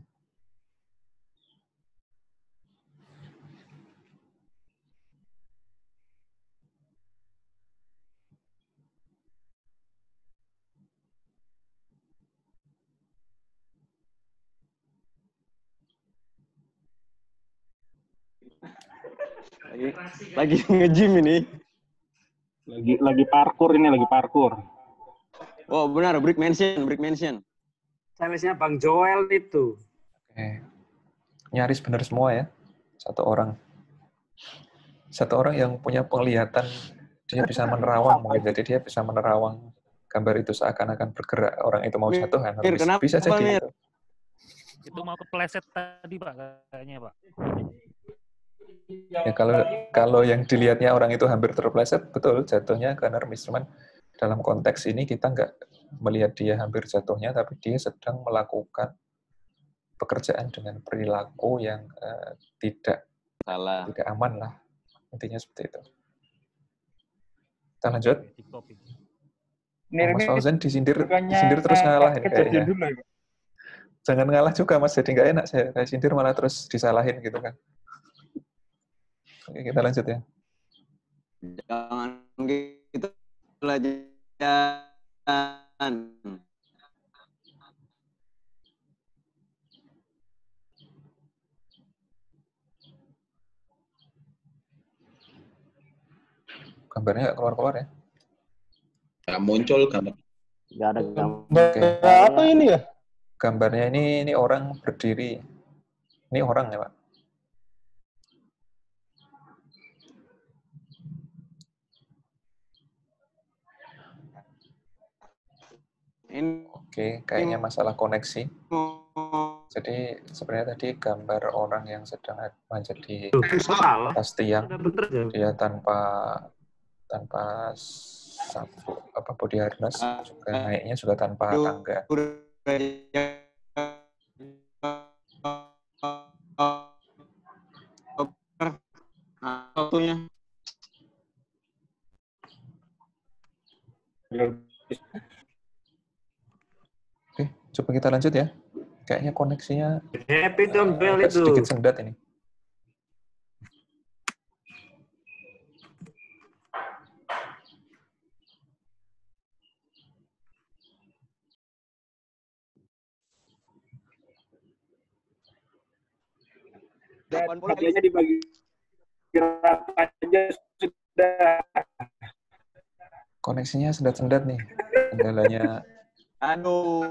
Lagi nge-gym ini.
Lagi parkur ini, lagi parkur.
Oh, benar, Brick Mansion.
Salesnya Bang Joel itu.
Oke. Nyaris benar semua ya. Satu orang yang punya penglihatan, dia bisa menerawang mungkin. Jadi dia bisa menerawang gambar itu seakan-akan bergerak, orang itu mau jatuh kan. Bisa jadi itu.
Itu mau kepleset tadi, Pak, kayaknya, Pak.
Ya kalau yang dilihatnya orang itu hampir terpleset, betul jatuhnya ke normis. Cuman dalam konteks ini kita nggak melihat dia hampir jatuhnya, tapi dia sedang melakukan pekerjaan dengan perilaku yang tidak aman lah. Intinya seperti itu. Kita lanjut. Mas Fauzan disindir terus ngalahin kayaknya. Jangan ngalah juga, Mas. Jadi nggak enak saya sindir malah terus disalahin gitu kan. Oke, kita lanjut ya.
Jangan gitu belajar.
Gambarnya nggak keluar-keluar ya?
Nggak muncul gambar.
Nggak ada gambar.
Oke.
Apa ini ya?
Gambarnya ini orang berdiri. Ini orang ya, Pak? Oke, kayaknya masalah koneksi. Jadi sebenarnya tadi gambar orang yang sedang manjat di atas tiang, dia tanpa body harness, juga naiknya juga tanpa tangga.
Waktunya.
Oke, coba kita lanjut ya. Kayaknya koneksinya
Happy Tom Bell
agak
itu.
sedikit sendat ini.
Dan hadiahnya dibagi rata aja sudah.
Koneksinya sendat-sendat nih. Kendalanya
Aduh.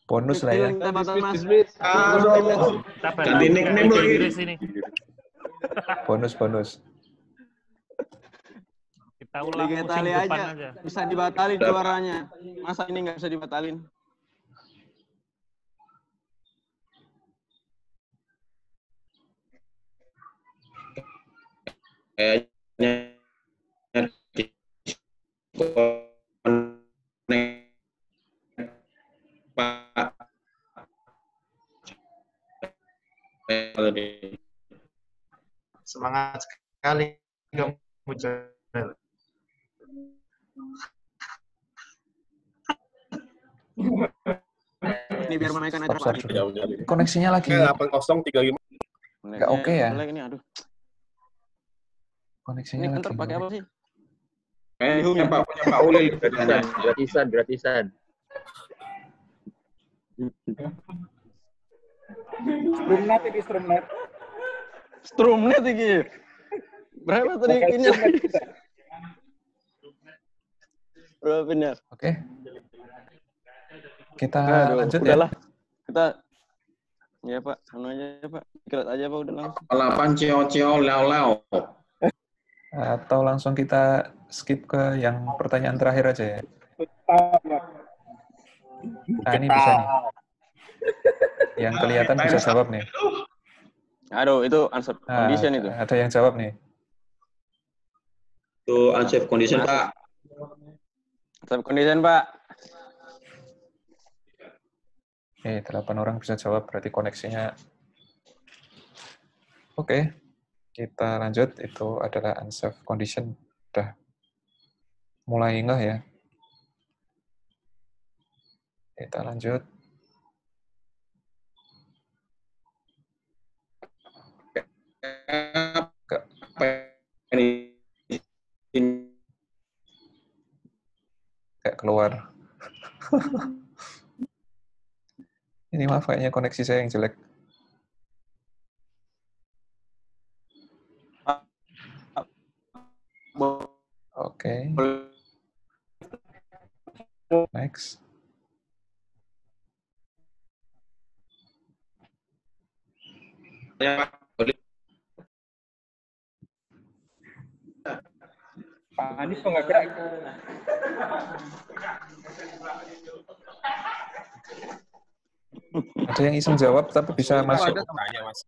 bonus lah ya.
Ganti nickname lagi.
Bonus.
Kita ulang
Liga
musim
Italia
depan
aja
aja.
bisa dibatalin juaranya. Masa ini nggak bisa dibatalin?
Kayaknya Pak.
Semangat sekali kamu, Joel.
Ini biar menaikkan aja
Stop
Pak.
dulu. Koneksinya lagi
8035.
nggak oke ya.
Ini aduh.
Koneksinya
Ini
lagi.
kantor pakai apa sih?
Punya Pak Ulil.
Gratisan.
Strumnet ini Strumnet.
Strumnet iki. Berapa tadi pinnya? Berapa pinnya?
Oke. Kita lanjut
udahlah.
ya.
Kita ya Pak, anu aja Pak. Diklat aja Pak udah langsung.
8 cio lau.
Atau langsung kita skip ke yang pertanyaan terakhir aja ya. Nah, ini bisa nih. Yang kelihatan bisa jawab nih.
Aduh, itu unsafe condition itu.
Ada yang jawab nih.
Itu unsafe condition, Pak.
Unsafe condition, Pak.
Oke, 8 orang bisa jawab, berarti koneksinya. Oke, kita lanjut. Itu adalah unsafe condition. Udah mulai ngeh ya. Kita lanjut. Kayak keluar. Ini maaf kayaknya koneksi saya yang jelek. Oke. Next.
Ya, Pak.
Pak Anies kok nggak gerak?
Ada yang iseng jawab, tapi bisa masuk.
Ada tanya, Mas.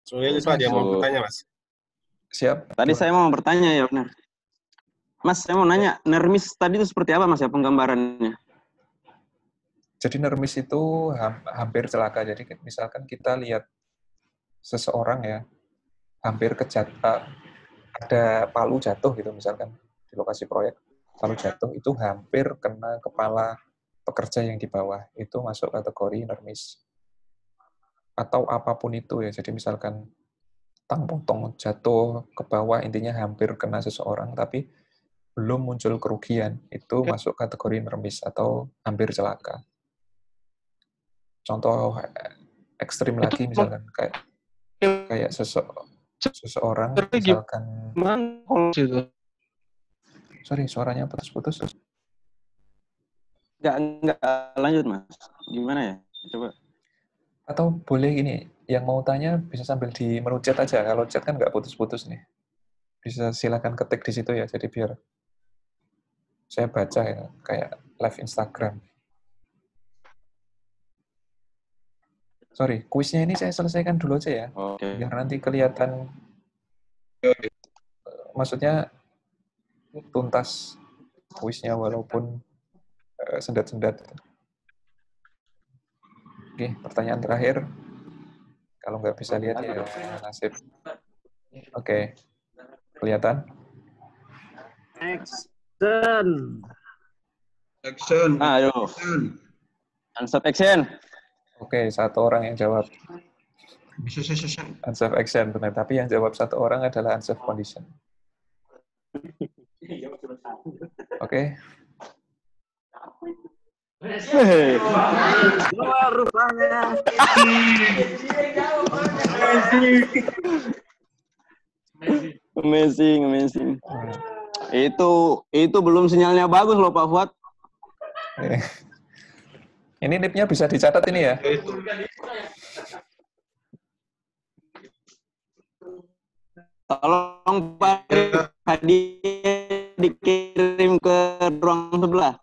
Soalnya itu ada yang mau bertanya, Mas.
Siap.
Tadi saya mau bertanya ya, benar. Mas, saya mau nanya, nermis tadi itu seperti apa, Mas, ya penggambarannya?
Jadi nermis itu hampir celaka. Jadi misalkan kita lihat seseorang ya, hampir ada palu jatuh gitu misalkan di lokasi proyek, palu jatuh itu hampir kena kepala pekerja yang di bawah, itu masuk kategori nermis. Atau apapun itu ya, jadi misalkan tang potong jatuh ke bawah, intinya hampir kena seseorang, tapi belum muncul kerugian, itu masuk kategori nermis atau hampir celaka. Contoh ekstrim lagi misalkan kayak seseorang misalkan. Sorry, suaranya putus-putus.
Enggak lanjut, Mas. Gimana ya? Coba.
Atau boleh gini, yang mau tanya bisa sambil di menu chat aja. Kalau chat kan nggak putus-putus nih. Bisa silakan ketik di situ ya, jadi biar saya baca ya, kayak live Instagram. Sorry, kuisnya ini saya selesaikan dulu aja ya.
Oke.
Biar nanti kelihatan, maksudnya tuntas kuisnya walaupun sendat-sendat. Oke, pertanyaan terakhir. Kalau nggak bisa lihat ya nasib. Oke, kelihatan?
Action.
Ayo. Unsafe action.
Oke, satu orang yang jawab unsafe action, benar. Tapi yang jawab satu orang adalah unsafe condition. Oke.
Luar rupanya. Amazing. Itu belum sinyalnya bagus loh Pak Fuad.
Ini nipnya bisa dicatat ini ya.
Tolong Pak hadiah dikirim ke ruang sebelah.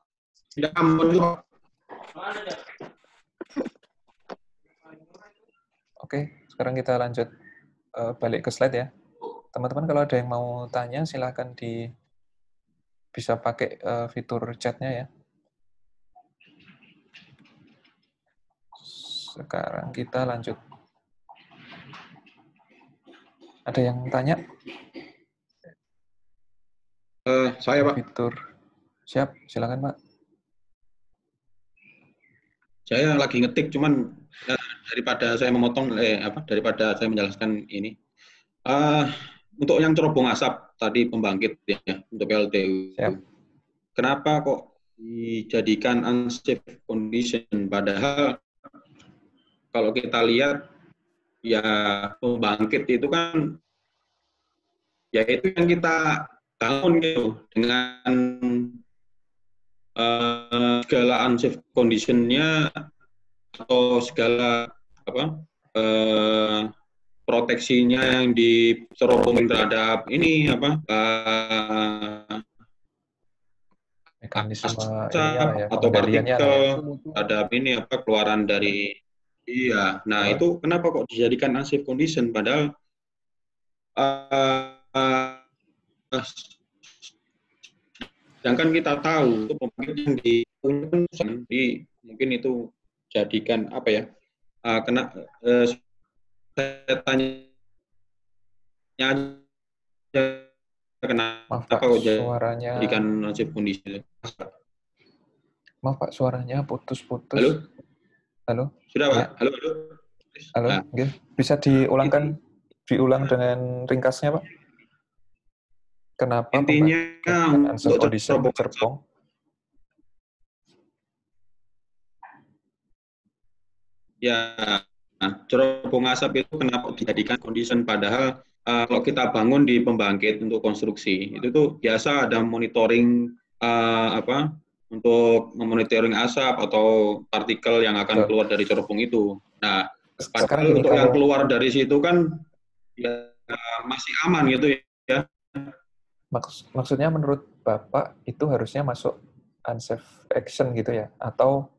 Oke, sekarang kita lanjut balik ke slide ya. Teman-teman kalau ada yang mau tanya silahkan bisa pakai fitur chatnya ya. Sekarang kita lanjut. Ada yang tanya?
Saya Pak.
Fitur. Siap, silakan Pak.
Saya lagi ngetik, cuman daripada saya memotong, daripada saya menjelaskan ini. Untuk yang cerobong asap tadi pembangkit ya, untuk PLTU.
Siap.
Kenapa kok dijadikan unsafe condition? Padahal kalau kita lihat ya pembangkit itu kan ya itu yang kita bangun gitu dengan segala unsafe condition-nya atau segala proteksinya yang dicerobongin terhadap ini
mekanisme
asap atau partikel terhadap ini keluaran dari nah itu kenapa kok dijadikan unsafe condition padahal sedangkan kita tahu itu pembangkit yang mungkin itu jadikan saya tanya
Maaf Pak, suaranya
jadikan unsafe condition.
Maaf Pak, suaranya putus-putus. Halo?
Sudah Pak?
Ya. Halo? Ya. Bisa diulang dengan ringkasnya Pak? Kenapa
intinya
unsafe condition cerobong?
Ya, cerobong asap itu kenapa dijadikan condition padahal kalau kita bangun di pembangkit untuk konstruksi itu tuh biasa ada monitoring untuk memonitoring asap atau partikel yang akan keluar dari cerobong itu. Nah, padahal untuk yang keluar dari situ kan ya masih aman gitu ya.
Maksudnya menurut Bapak itu harusnya masuk unsafe action gitu ya? Atau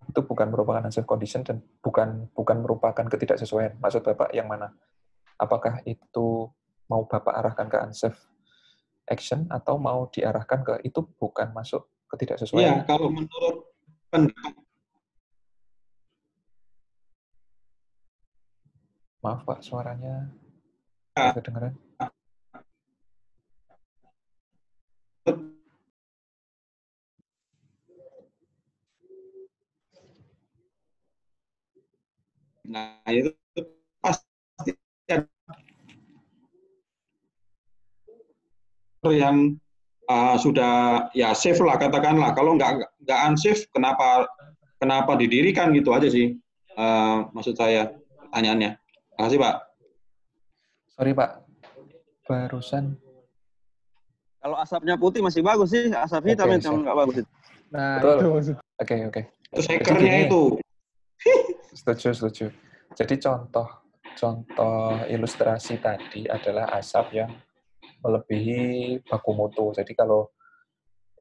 itu bukan merupakan unsafe condition dan bukan merupakan ketidaksesuaian? Maksud Bapak yang mana? Apakah itu mau Bapak arahkan ke unsafe action atau mau diarahkan ke itu bukan masuk ketidaksesuaian?
Iya, kalau menurut pendapat.
Maaf Pak, suaranya tidak kedengaran.
Nah, itu pasti yang sudah ya safe lah katakanlah. Kalau nggak unsafe, kenapa didirikan gitu aja sih maksud saya pertanyaannya. Terima kasih Pak.
Sorry Pak, barusan.
Kalau asapnya putih masih bagus sih, asap hitam itu yang nggak bagus.
Nah,
betul.
itu.
Oke.
Itu sekernya itu.
Setuju. Jadi contoh ilustrasi tadi adalah asap yang melebihi baku mutu. Jadi kalau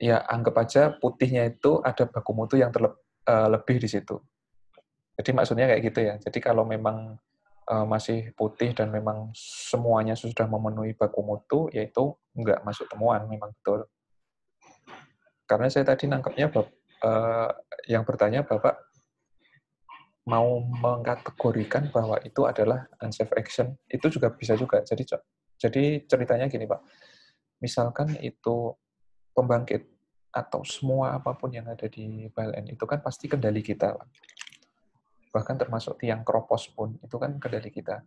ya anggap aja putihnya itu ada baku mutu yang lebih di situ. Jadi maksudnya kayak gitu ya. Jadi kalau memang masih putih dan memang semuanya sudah memenuhi baku mutu, yaitu nggak masuk temuan, memang betul. Karena saya tadi nangkepnya yang bertanya Bapak mau mengkategorikan bahwa itu adalah unsafe action, itu juga bisa juga. Jadi ceritanya gini Pak, misalkan itu pembangkit atau semua apapun yang ada di PLN itu kan pasti kendali kita. Bahkan termasuk tiang kropos pun itu kan kendali kita.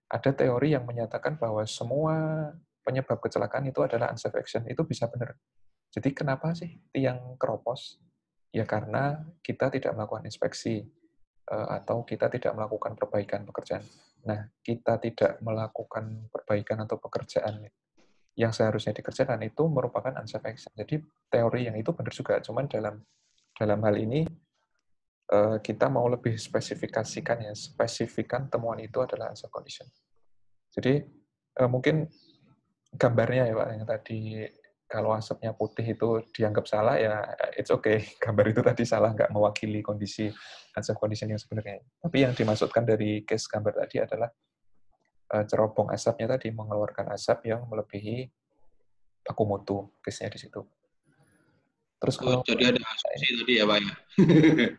Ada teori yang menyatakan bahwa semua penyebab kecelakaan itu adalah unsafe action. Itu bisa benar. Jadi kenapa sih tiang kropos? Ya karena kita tidak melakukan inspeksi atau kita tidak melakukan perbaikan pekerjaan. Nah, kita tidak melakukan perbaikan atau pekerjaan yang seharusnya dikerjakan itu merupakan unsafe action. Jadi teori yang itu benar juga, cuman dalam hal ini kita mau lebih spesifikkan temuan itu adalah unsafe condition. Jadi mungkin gambarnya ya Pak, yang tadi kalau asapnya putih itu dianggap salah, ya it's okay. Gambar itu tadi salah, nggak mewakili kondisi unsafe condition yang sebenarnya. Tapi yang dimaksudkan dari case gambar tadi adalah cerobong asapnya tadi mengeluarkan asap yang melebihi baku mutu, case-nya di situ. Terus kalau
jadi ada asumsi tadi ya Pak ya?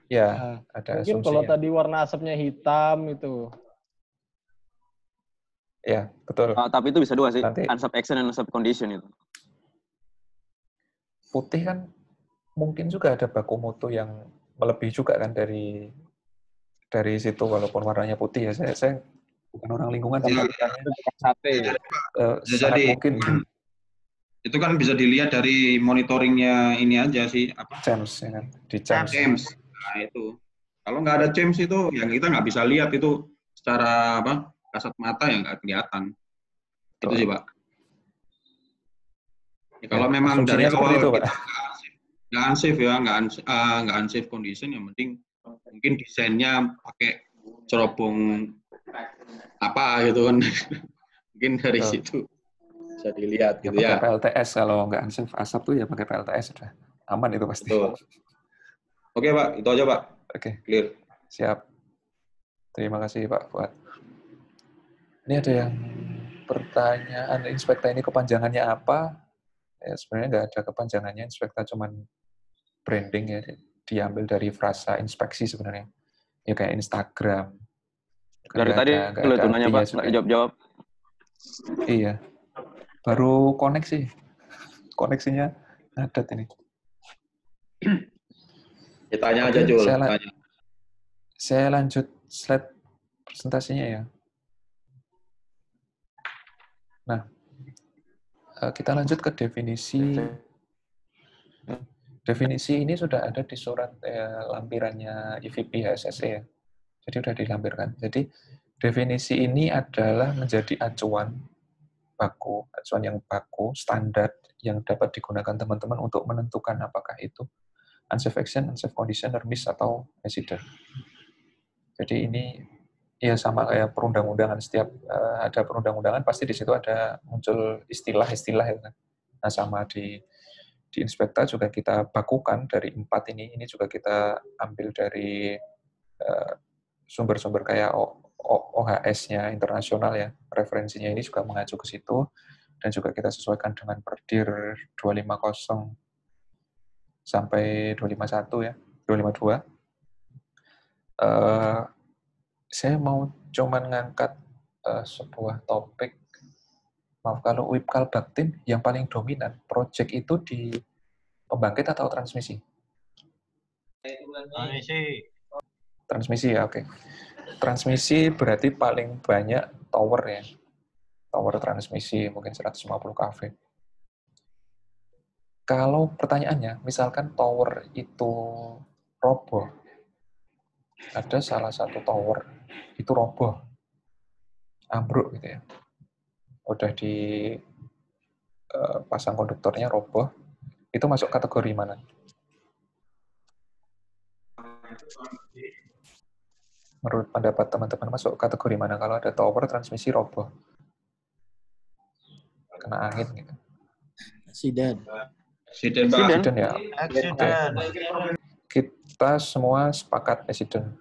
Ya, ada
mungkin
asumsinya.
kalau tadi warna asapnya hitam itu.
Ya, betul.
Tapi itu bisa dua sih,
Nanti
unsafe action dan unsafe condition itu.
putih kan mungkin juga ada baku mutu yang melebihi juga kan dari situ, walaupun warnanya putih ya. Saya bukan orang lingkungan, tapi
sate.
Sangat mungkin.
Itu kan bisa dilihat dari monitoringnya ini aja sih, apa?
CHAMS, ya kan? Di CHAMS.
Nah itu. Kalau nggak ada CHAMS itu, ya kita nggak bisa lihat itu secara apa kasat mata yang nggak kelihatan. Itu sih Pak. Ya, kalau memang dari awal
itu,
kita nggak unsafe ya, nggak unsafe condition, yang penting mungkin desainnya pakai cerobong apa gitu kan. Mungkin dari situ bisa dilihat gitu ya.
Pakai PLTS, kalau nggak unsafe asap tuh ya pakai PLTS sudah aman itu pasti.
Betul. Oke Pak, itu aja Pak.
Oke.
Clear.
Siap. Terima kasih Pak Fuad. Ini ada yang pertanyaan, inspekta ini kepanjangannya apa? Ya, sebenarnya nggak ada kepanjangannya, inspekta cuman branding ya, diambil dari frasa inspeksi sebenarnya. Ya kayak Instagram.
Dari tadi lu tuh nanya Pak, nggak jawab-jawab.
Iya. Baru koneksinya ngadat ini.
Ya, tanya aja Jul.
Saya lanjut slide presentasinya ya. Nah, kita lanjut ke definisi. Definisi ini sudah ada di surat lampirannya IVP HSSC ya. Jadi sudah dilampirkan. Jadi definisi ini adalah menjadi acuan yang baku, standar yang dapat digunakan teman-teman untuk menentukan apakah itu unsafe action, unsafe condition, NERMIS, atau accident. Jadi ini ya sama kayak perundang-undangan, setiap ada perundang-undangan pasti di situ ada muncul istilah-istilah ya. Nah, sama di Inspekta juga kita bakukan dari 4 ini juga kita ambil dari sumber-sumber kayak OHS-nya internasional ya, referensinya ini juga mengacu ke situ, dan juga kita sesuaikan dengan Perdir 250 sampai 251 ya, 252. Saya mau cuman ngangkat sebuah topik. Maaf, kalau Wipkal Baktim yang paling dominan project itu di pembangkit atau transmisi? Transmisi ya, oke. Transmisi berarti paling banyak tower ya. Tower transmisi mungkin 150 kV. Kalau pertanyaannya, misalkan tower itu roboh, ada salah satu tower itu roboh, ambruk gitu ya. Udah pasang konduktornya roboh, itu masuk kategori mana? Menurut pendapat teman-teman masuk kategori mana kalau ada tower transmisi roboh? Kena angin gitu.
Accident
ya. Kita semua sepakat accident.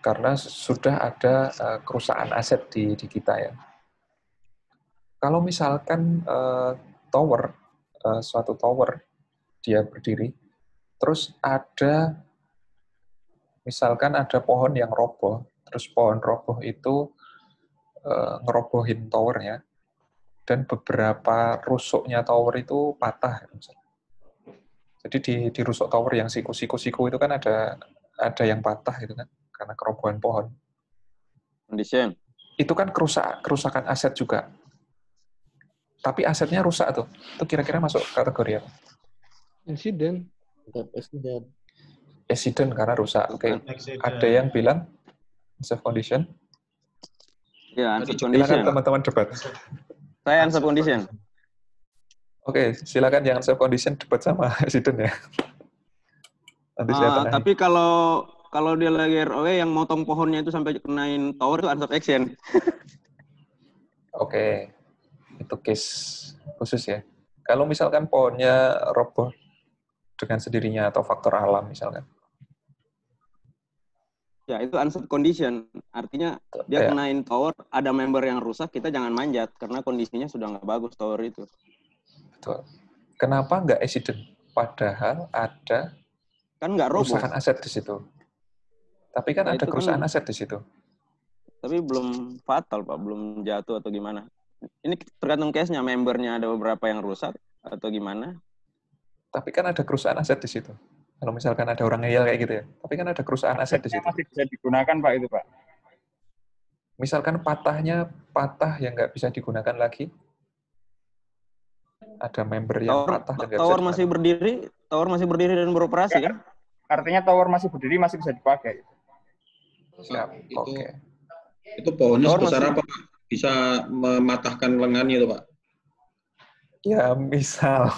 Karena sudah ada kerusakan aset di kita ya. Kalau misalkan suatu tower dia berdiri, terus misalkan ada pohon yang roboh, terus pohon roboh itu ngerobohin towernya, dan beberapa rusuknya tower itu patah. Jadi di rusuk tower yang siku itu kan ada yang patah itu kan karena kerobohan pohon.
Condition.
Itu kan kerusakan aset juga. Tapi asetnya rusak tuh. Itu kira-kira masuk kategori apa?
Insiden.
Accident karena rusak. Oke. Ada yang bilang unsafe condition?
Ya, unsafe
Silakan
condition.
teman-teman debat.
Saya unsafe condition.
Oke, silakan yang unsafe condition debat sama accident ya. Nanti saya tenangin.
Tapi kalau dia lagi ROW yang motong pohonnya itu sampai kenain tower itu unsafe action.
Oke. Itu case khusus ya. Kalau misalkan pohonnya roboh dengan sendirinya atau faktor alam misalkan.
Ya, itu unsafe condition. Artinya dia kenain tower, ada member yang rusak, kita jangan manjat karena kondisinya sudah nggak bagus tower itu.
Betul. Kenapa nggak accident? Padahal ada
kan nggak roboh.
Kerusakan aset di situ. Tapi kan ada kerusakan aset di situ.
Tapi belum fatal, Pak. Belum jatuh atau gimana. Ini tergantung case-nya. Membernya ada beberapa yang rusak atau gimana.
Tapi kan ada kerusakan aset di situ. Kalau misalkan ada orang ngeyel kayak gitu ya. Tapi kan ada kerusakan aset di situ.
Masih bisa digunakan, Pak, itu, Pak.
Misalkan patah yang nggak bisa digunakan lagi. Ada member yang patah dan nggak bisa
tower masih berdiri dan beroperasi kan?
Artinya tower masih berdiri, masih bisa dipakai.
Siap. Oke.
Itu pohonnya sebesar apa, Pak? Bisa mematahkan lengannya itu, Pak?
Ya, misal.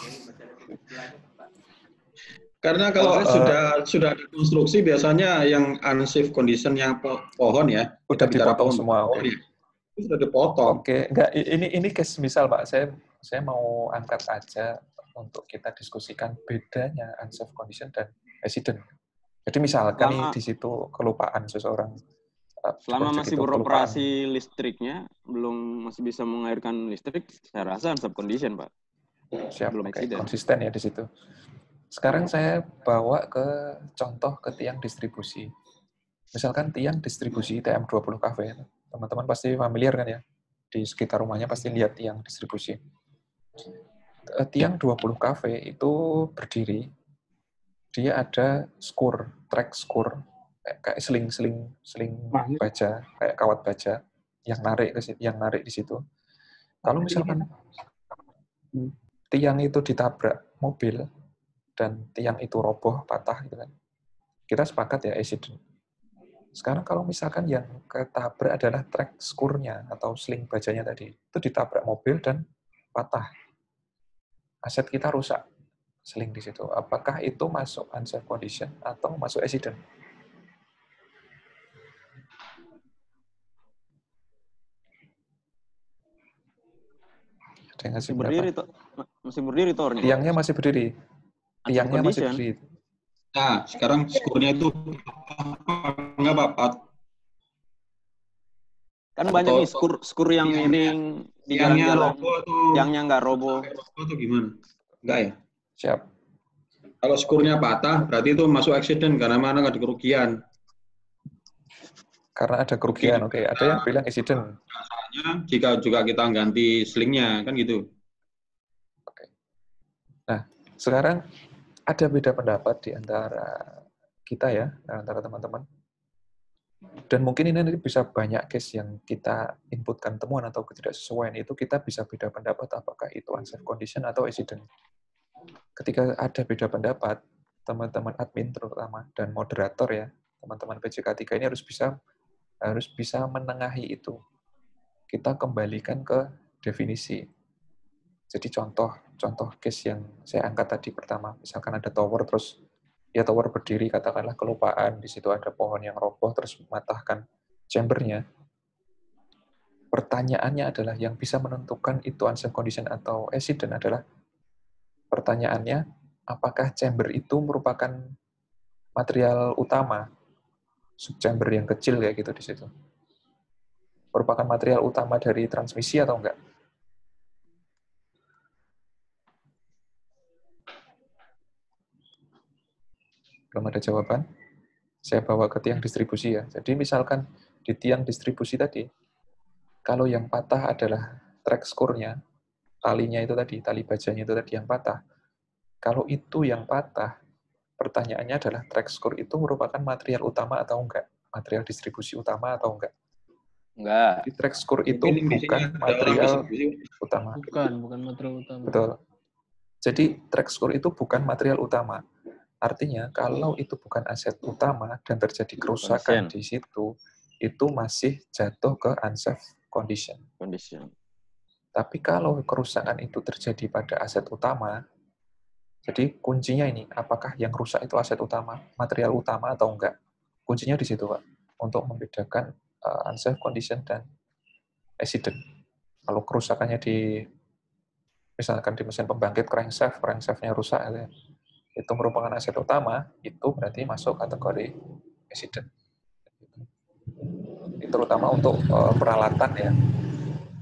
Karena kalau sudah ada konstruksi, biasanya yang unsafe condition yang pohon ya.
Udah dipotong semua.
Oke. Itu sudah dipotong.
Oke. Enggak, ini case misal, Pak. Saya mau angkat aja untuk kita diskusikan bedanya unsafe condition dan accident. Jadi misalkan di situ kelupaan seseorang.
Selama masih beroperasi listriknya, masih bisa mengairkan listrik, saya rasa unsafe condition, Pak.
Siap, konsisten ya di situ. Sekarang saya bawa ke contoh ke tiang distribusi. Misalkan tiang distribusi TM20 cafe. Teman-teman pasti familiar kan ya? Di sekitar rumahnya pasti lihat tiang distribusi. Tiang 20 cafe itu berdiri, dia ada track skor, kayak seling baja, kayak kawat baja yang narik di situ. Kalau misalkan tiang itu ditabrak mobil dan tiang itu roboh, patah gitu kan, kita sepakat ya accident. Sekarang kalau misalkan yang ketabrak adalah track skurnya atau seling bajanya tadi, itu ditabrak mobil dan patah, aset kita rusak, seling di situ. Apakah itu masuk unsafe condition atau masuk accident? Ada yang ngasih
masih berdiri towernya.
Tiangnya masih berdiri. Tiangnya masih berdiri.
Nah, sekarang skurnya itu enggak, Pak?
Kan banyak nih skur yang miring di jalan-jalan. Tiangnya nggak roboh.
Atau gimana? Enggak ya?
Siap.
Kalau skurnya patah, berarti itu masuk accident karena mana nggak ada kerugian.
Karena ada kerugian, oke. Ada yang bilang accident.
Jika juga kita ganti slingnya, kan gitu.
Oke. Nah, sekarang ada beda pendapat di antara kita ya, antara teman-teman. Dan mungkin ini nanti bisa banyak case yang kita inputkan temuan atau ketidaksesuaian itu, kita bisa beda pendapat apakah itu unsafe condition atau accident. Ketika ada beda pendapat, teman-teman admin terutama dan moderator ya, teman-teman PJK 3 ini harus bisa menengahi itu. Kita kembalikan ke definisi. Jadi contoh case yang saya angkat tadi pertama, misalkan ada tower terus ya tower berdiri, katakanlah kelupaan, di situ ada pohon yang roboh terus mematahkan chambernya. Pertanyaannya adalah yang bisa menentukan itu unsafe condition atau accident adalah pertanyaannya, apakah chamber itu merupakan material utama, subchamber yang kecil kayak gitu di situ, merupakan material utama dari transmisi atau enggak? Belum ada jawaban. Saya bawa ke tiang distribusi ya. Jadi misalkan di tiang distribusi tadi, kalau yang patah adalah track skurnya, talinya itu tadi, tali bajanya itu tadi yang patah. Kalau itu yang patah, pertanyaannya adalah track score itu merupakan material utama atau enggak? Material distribusi utama atau enggak?
Enggak.
Jadi track score itu
Mungkin di sini
bukan
ada orang
material
distribusi.
utama.
Bukan material utama.
Betul. Jadi track score itu bukan material utama. Artinya kalau itu bukan aset utama dan terjadi kerusakan di situ, itu masih jatuh ke unsafe condition. Tapi kalau kerusakan itu terjadi pada aset utama, jadi kuncinya ini, apakah yang rusak itu aset utama, material utama atau enggak? Kuncinya di situ, Pak, untuk membedakan unsafe condition dan accident. Kalau kerusakannya misalkan di mesin pembangkit crankshaft-nya rusak, itu merupakan aset utama, itu berarti masuk kategori accident. Ini terutama untuk peralatan ya,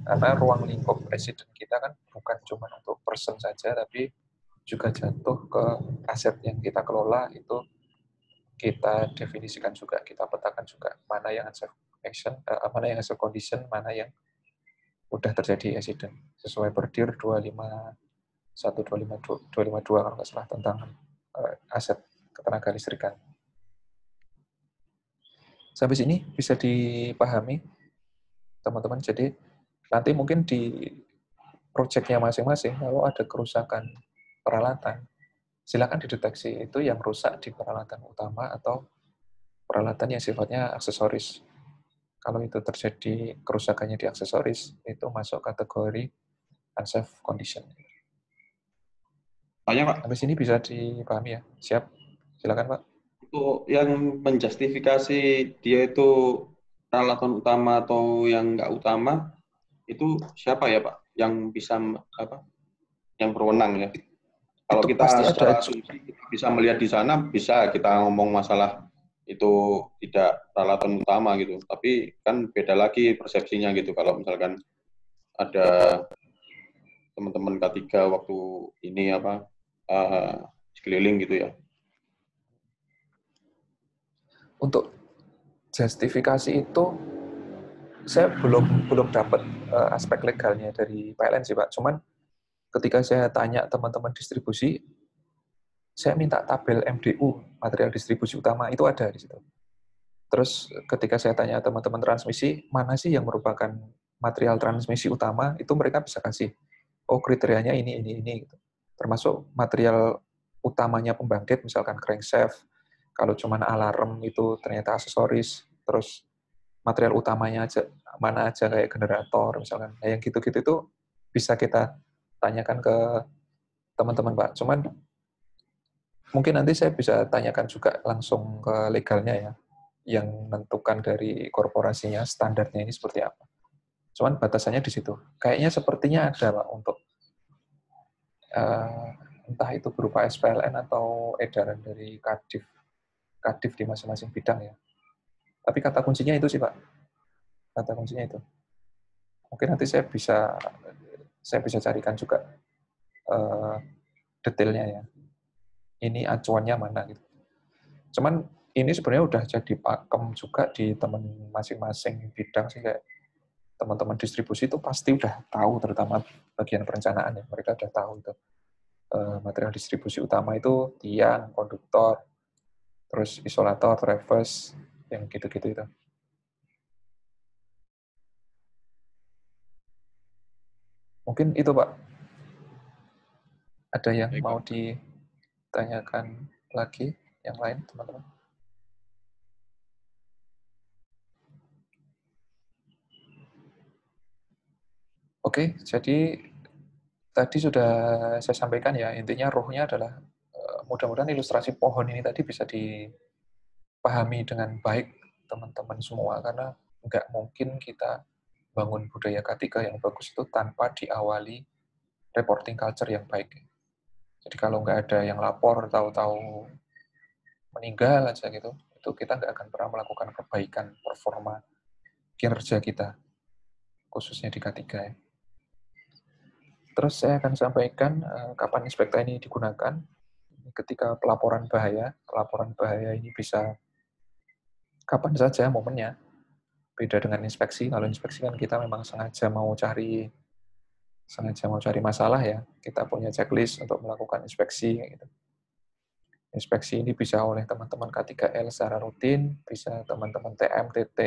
karena ruang lingkup accident kita kan bukan cuma untuk person saja, tapi juga jatuh ke aset yang kita kelola, itu kita definisikan juga, kita petakan juga mana yang unsafe action, mana yang unsafe condition, mana yang udah terjadi accident sesuai Berdir 252 kalau nggak salah tentang aset ketenaga listrikan. Sampai sini bisa dipahami teman-teman. Jadi nanti mungkin di proyeknya masing-masing kalau ada kerusakan peralatan, silakan dideteksi itu yang rusak di peralatan utama atau peralatan yang sifatnya aksesoris. Kalau itu terjadi kerusakannya di aksesoris, itu masuk kategori unsafe condition.
Tanya, Pak.
Sampai sini bisa dipahami ya? Siap. Silakan, Pak.
Untuk yang menjustifikasi dia itu peralatan utama atau yang nggak utama, itu siapa ya, Pak? Yang bisa, yang berwenang ya? Kalau
itu
kita
pasti
secara
ada
asumsi kita bisa melihat di sana, bisa kita ngomong masalah itu tidak peralatan utama gitu. Tapi kan beda lagi persepsinya gitu. Kalau misalkan ada teman-teman K3 waktu ini sekeliling gitu ya.
Untuk justifikasi itu saya belum dapat aspek legalnya dari PLN sih, Pak. Cuman ketika saya tanya teman-teman distribusi, saya minta tabel MDU, material distribusi utama, itu ada di situ. Terus ketika saya tanya teman-teman transmisi, mana sih yang merupakan material transmisi utama, itu mereka bisa kasih, oh kriterianya ini, gitu. Termasuk material utamanya pembangkit, misalkan crankshaft, kalau cuman alarm itu ternyata aksesoris, terus material utamanya aja, mana aja kayak generator, misalkan. Nah, yang gitu-gitu itu bisa kita tanyakan ke teman-teman, Pak. Cuman mungkin nanti saya bisa tanyakan juga langsung ke legalnya ya, yang menentukan dari korporasinya standarnya ini seperti apa. Cuman batasannya di situ. Kayaknya sepertinya ada, Pak, untuk entah itu berupa SPLN atau edaran dari Kadif di masing-masing bidang ya. Tapi kata kuncinya itu sih, Pak. Kata kuncinya itu. Mungkin nanti saya bisa carikan juga detailnya ya. Ini acuannya mana gitu. Cuman ini sebenarnya udah jadi pakem juga di teman masing-masing bidang sih, kayak teman-teman distribusi itu pasti udah tahu, terutama bagian perencanaan ya, mereka udah tahu itu material distribusi utama itu tiang, konduktor, terus isolator, traverse, yang gitu-gitu itu. Mungkin itu, Pak. Ada yang mau ditanyakan lagi yang lain, teman-teman? Oke, jadi tadi sudah saya sampaikan ya, intinya rohnya adalah mudah-mudahan ilustrasi pohon ini tadi bisa dipahami dengan baik teman-teman semua, karena nggak mungkin kita bangun budaya K3 yang bagus itu tanpa diawali reporting culture yang baik. Jadi kalau nggak ada yang lapor, tahu-tahu meninggal aja gitu, itu kita nggak akan pernah melakukan perbaikan performa kinerja kita, khususnya di K3 ya. Terus saya akan sampaikan kapan Inspekta ini digunakan. Ketika pelaporan bahaya ini bisa kapan saja momennya. Beda dengan inspeksi, kalau inspeksi kan kita memang sengaja mau cari sengaja mau cari masalah ya, kita punya checklist untuk melakukan inspeksi. Gitu. Inspeksi ini bisa oleh teman-teman K3L secara rutin, bisa teman-teman TM, TT,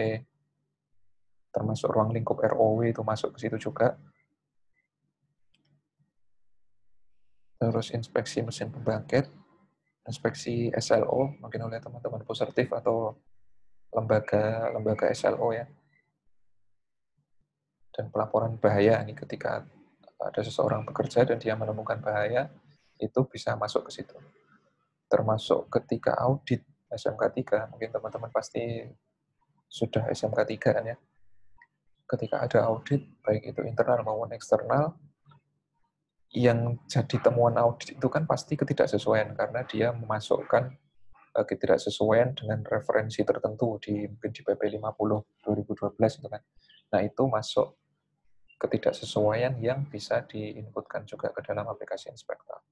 termasuk ruang lingkup ROW itu masuk ke situ juga. Terus inspeksi mesin pembangkit, inspeksi SLO, mungkin oleh teman-teman Pusertif atau lembaga SLO ya. Dan pelaporan bahaya ini ketika ada seseorang bekerja dan dia menemukan bahaya, itu bisa masuk ke situ. Termasuk ketika audit SMK 3, mungkin teman-teman pasti sudah SMK 3 kan ya. Ketika ada audit, baik itu internal maupun eksternal, yang jadi temuan audit itu kan pasti ketidaksesuaian, karena dia memasukkan ketidaksesuaian dengan referensi tertentu mungkin di PP 50 2012 itu kan. Nah, itu masuk ketidaksesuaian yang bisa diinputkan juga ke dalam aplikasi inspektor.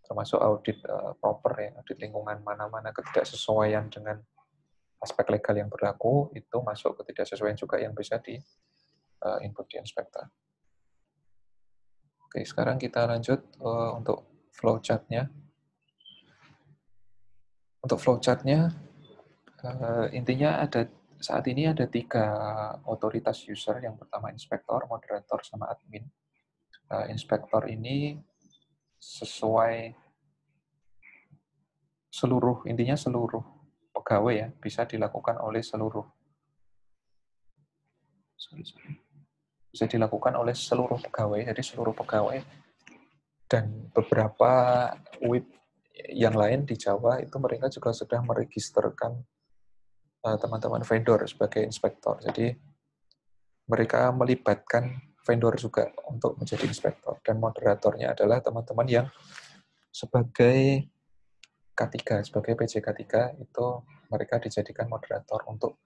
Termasuk audit proper ya, audit lingkungan mana-mana ketidaksesuaian dengan aspek legal yang berlaku, itu masuk ketidaksesuaian juga yang bisa diinput di inspektor. Oke, sekarang kita lanjut untuk flowchart-nya. Untuk flowchart-nya, intinya saat ini ada 3 otoritas user. Yang pertama inspektor, moderator, sama admin. Inspektor ini sesuai intinya seluruh pegawai ya, bisa dilakukan oleh seluruh bisa dilakukan oleh seluruh pegawai, jadi seluruh pegawai. Dan beberapa WIP yang lain di Jawa itu mereka juga sudah meregisterkan teman-teman vendor sebagai inspektor. Jadi mereka melibatkan vendor juga untuk menjadi inspektor. Dan moderatornya adalah teman-teman yang sebagai K3, sebagai PJ K3, itu mereka dijadikan moderator untuk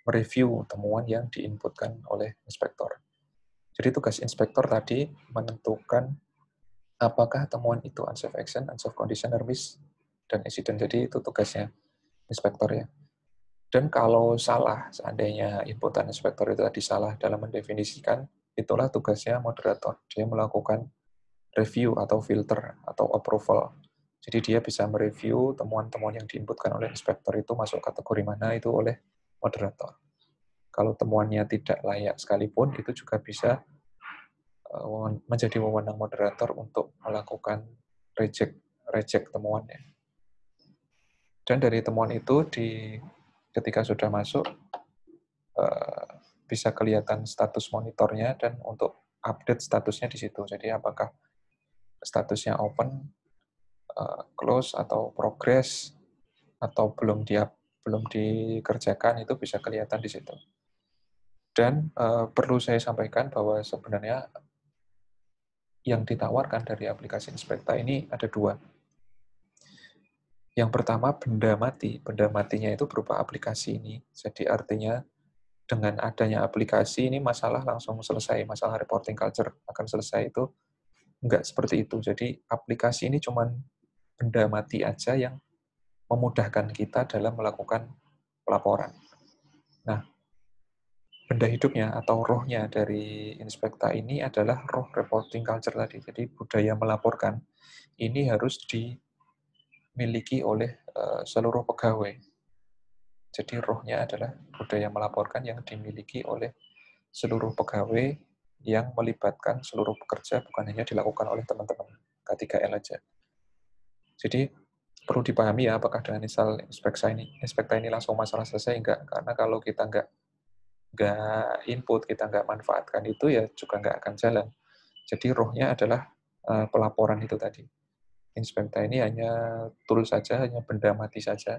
mereview temuan yang diinputkan oleh inspektor. Jadi tugas inspektor tadi menentukan apakah temuan itu unsafe action, unsafe condition, risk, dan accident. Jadi itu tugasnya inspektor ya. Dan kalau salah, seandainya inputan inspektor itu tadi salah dalam mendefinisikan, itulah tugasnya moderator. Dia melakukan review atau filter atau approval. Jadi dia bisa mereview temuan-temuan yang diinputkan oleh inspektor itu masuk kategori mana itu oleh moderator. Kalau temuannya tidak layak sekalipun, itu juga bisa menjadi wewenang moderator untuk melakukan reject temuannya. Dan dari temuan itu, ketika sudah masuk, bisa kelihatan status monitornya dan untuk update statusnya di situ. Jadi apakah statusnya open, close, atau progress, atau belum dikerjakan, itu bisa kelihatan di situ. Dan perlu saya sampaikan bahwa sebenarnya yang ditawarkan dari aplikasi Inspekta ini ada 2. Yang pertama, benda mati. Benda matinya itu berupa aplikasi ini. Jadi artinya dengan adanya aplikasi ini masalah langsung selesai. Masalah reporting culture akan selesai itu enggak seperti itu. Jadi aplikasi ini cuma benda mati aja yang memudahkan kita dalam melakukan pelaporan. Nah, benda hidupnya atau rohnya dari Inspekta ini adalah roh reporting culture tadi. Jadi budaya melaporkan ini harus dimiliki oleh seluruh pegawai. Jadi rohnya adalah budaya melaporkan yang dimiliki oleh seluruh pegawai yang melibatkan seluruh pekerja, bukan hanya dilakukan oleh teman-teman K3L aja. Jadi perlu dipahami ya, apakah dengan install Inspekta ini langsung masalah selesai? Enggak, karena kalau kita enggak input, kita nggak manfaatkan itu, ya juga nggak akan jalan. Jadi rohnya adalah pelaporan itu tadi. Inspekta ini hanya tool saja, hanya benda mati saja.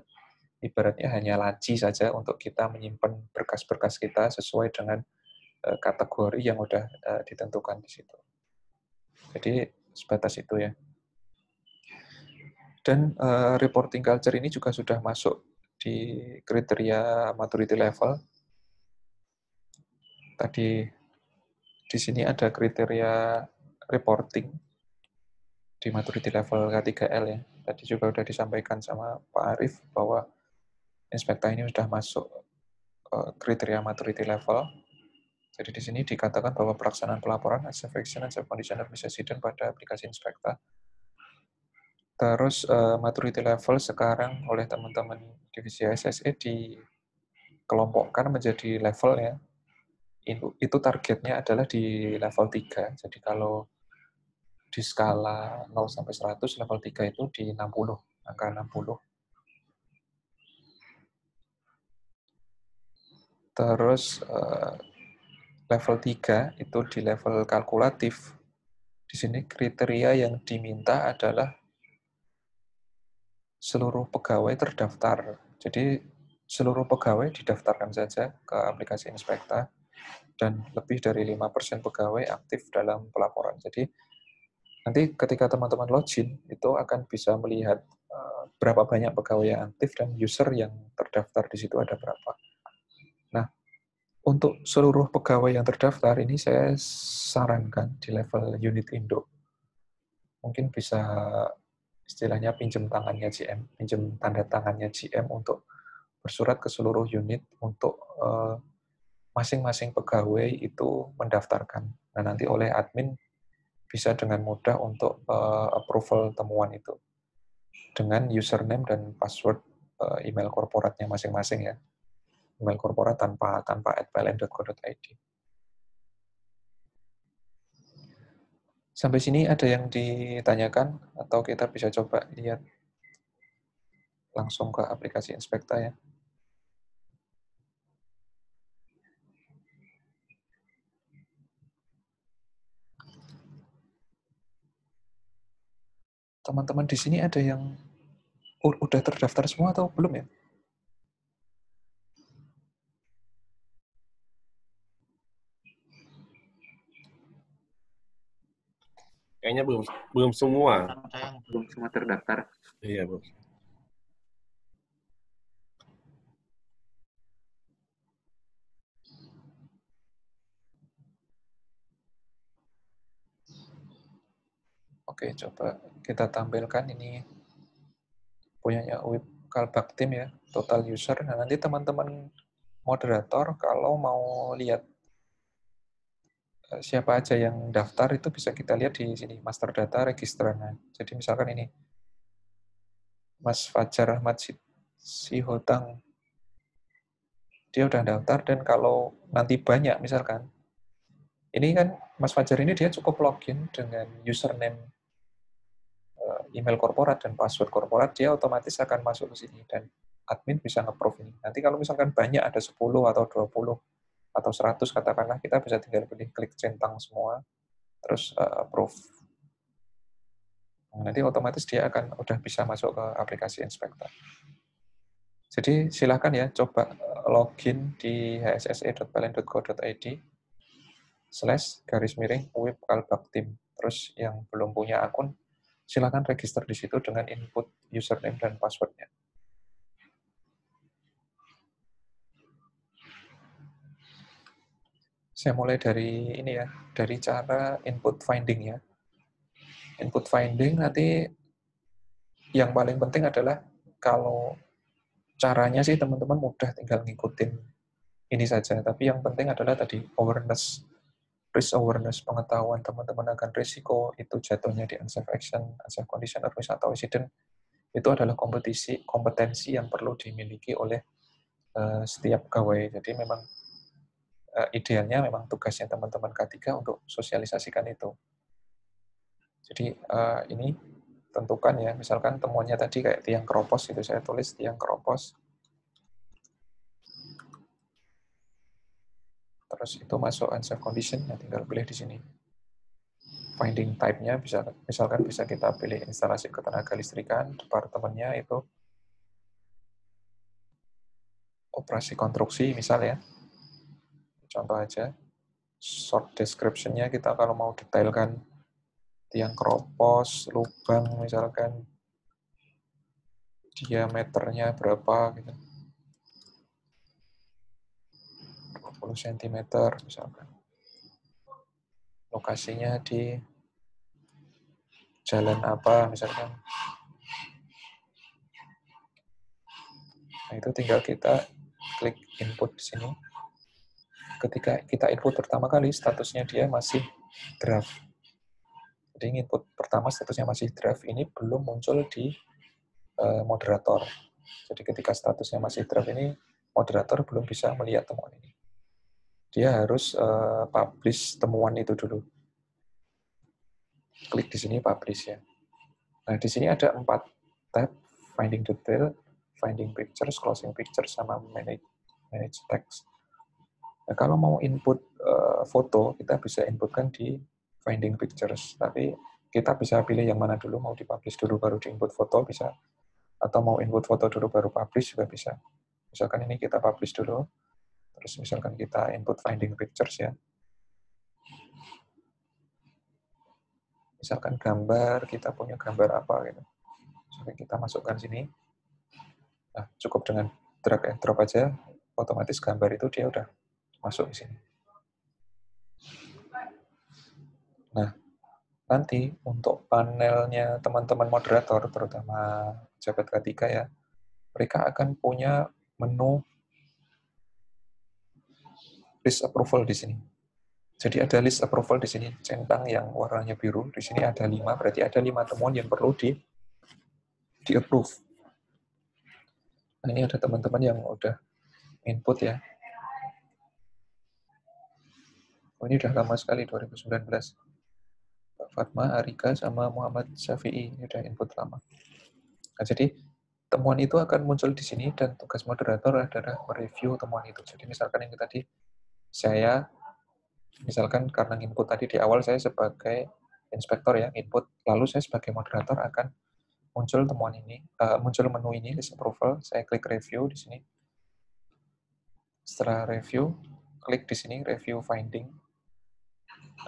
Ibaratnya hanya laci saja untuk kita menyimpan berkas-berkas kita sesuai dengan kategori yang udah ditentukan di situ. Jadi sebatas itu ya. Dan reporting culture ini juga sudah masuk di kriteria maturity level. Tadi di sini ada kriteria reporting di maturity level K3L ya. Tadi juga sudah disampaikan sama Pak Arief bahwa Inspekta ini sudah masuk kriteria maturity level. Jadi di sini dikatakan bahwa pelaksanaan pelaporan unsafe action, unsafe condition, dan accident pada aplikasi Inspekta. Terus maturity level sekarang oleh teman-teman divisi SSE dikelompokkan menjadi level ya. Itu targetnya adalah di level 3. Jadi kalau di skala 0 sampai 100, level 3 itu di 60, angka 60. Terus level 3 itu di level kalkulatif. Di sini kriteria yang diminta adalah seluruh pegawai terdaftar. Jadi seluruh pegawai didaftarkan saja ke aplikasi Inspekta dan lebih dari 5% pegawai aktif dalam pelaporan. Jadi nanti ketika teman-teman login itu akan bisa melihat berapa banyak pegawai yang aktif dan user yang terdaftar di situ ada berapa. Nah, untuk seluruh pegawai yang terdaftar ini saya sarankan di level unit induk. Mungkin bisa istilahnya pinjam tangannya GM, pinjam tanda tangannya GM untuk bersurat ke seluruh unit untuk masing-masing pegawai itu mendaftarkan. Nah, nanti oleh admin bisa dengan mudah untuk approval temuan itu dengan username dan password email korporatnya masing-masing ya. Email korporat tanpa @pln.co.id. Sampai sini ada yang ditanyakan atau kita bisa coba lihat langsung ke aplikasi Inspekta ya. Teman-teman di sini ada yang udah terdaftar semua atau belum ya?
Kayaknya belum semua.
Belum semua terdaftar.
Iya, Bu.
Oke, coba kita tampilkan ini punyanya Wib Kalbaktim ya, total user. Nah, nanti teman-teman moderator kalau mau lihat siapa aja yang daftar itu bisa kita lihat di sini, master data registranya. Jadi misalkan ini, Mas Fajar Ahmad Sihotang, dia udah daftar dan kalau nanti banyak misalkan, ini kan Mas Fajar ini dia cukup login dengan username email korporat dan password korporat, dia otomatis akan masuk ke sini dan admin bisa nge-approve ini. Nanti kalau misalkan banyak ada 10 atau 20 atau 100 katakanlah, kita bisa tinggal pilih klik centang semua terus approve. Nah, nanti otomatis dia akan udah bisa masuk ke aplikasi Inspekta. Jadi silakan ya coba login di hsse.pln.co.id /wib kalbaktim. Terus yang belum punya akun silakan register di situ dengan input username dan passwordnya. Saya mulai dari ini ya, dari cara input finding ya. Input finding nanti yang paling penting adalah kalau caranya sih teman-teman mudah, tinggal ngikutin ini saja. Tapi yang penting adalah tadi awareness, risk awareness, pengetahuan teman-teman akan risiko itu jatuhnya di unsafe action, unsafe condition, atau accident. Itu adalah kompetensi yang perlu dimiliki oleh setiap pegawai. Jadi memang idealnya memang tugasnya teman-teman K3 untuk sosialisasikan itu. Jadi ini tentukan ya, misalkan temuannya tadi kayak tiang keropos, itu saya tulis tiang keropos. Terus itu masuk unsafe condition, ya tinggal pilih di sini. Finding type-nya misalkan bisa kita pilih instalasi ketenaga listrikan, departemennya itu operasi konstruksi misal ya. Contoh aja. Short description-nya kita kalau mau detailkan tiang keropos, lubang misalkan diameternya berapa gitu. 20 cm misalkan. Lokasinya di jalan apa misalkan. Nah, itu tinggal kita klik input di sini. ketika kita input pertama kali, statusnya dia masih draft. Jadi input pertama statusnya masih draft, ini belum muncul di moderator. Jadi ketika statusnya masih draft ini, moderator belum bisa melihat temuan ini. Dia harus publish temuan itu dulu. Klik di sini publish ya. Nah, di sini ada 4 tab, finding detail, finding pictures, closing pictures, sama manage text. Nah, kalau mau input foto, kita bisa inputkan di finding pictures. Tapi kita bisa pilih yang mana dulu, mau dipublish dulu baru di-input foto bisa, atau mau input foto dulu baru publish juga bisa. Misalkan ini kita publish dulu, terus misalkan kita input finding pictures ya. Misalkan gambar, kita punya gambar apa gitu. Misalkan kita masukkan sini. Nah, cukup dengan drag and drop aja, otomatis gambar itu dia udah masuk di sini. Nah, nanti untuk panelnya teman-teman moderator, terutama jabat K3 ya, mereka akan punya menu list approval di sini. Jadi ada list approval di sini, centang yang warnanya biru. Di sini ada 5, berarti ada 5 temuan yang perlu di-approve. Nah, ini ada teman-teman yang udah input ya. Oh, ini udah lama sekali, 2019. Pak Fatma, Arika, sama Muhammad Syafi'i. Ini udah input lama. Nah, jadi temuan itu akan muncul di sini, dan tugas moderator adalah mereview temuan itu. Jadi misalkan yang tadi, saya misalkan karena input tadi di awal saya sebagai inspektor ya, input, lalu saya sebagai moderator akan muncul temuan ini, muncul menu ini, list approval, saya klik review di sini. Setelah review, klik di sini, review finding.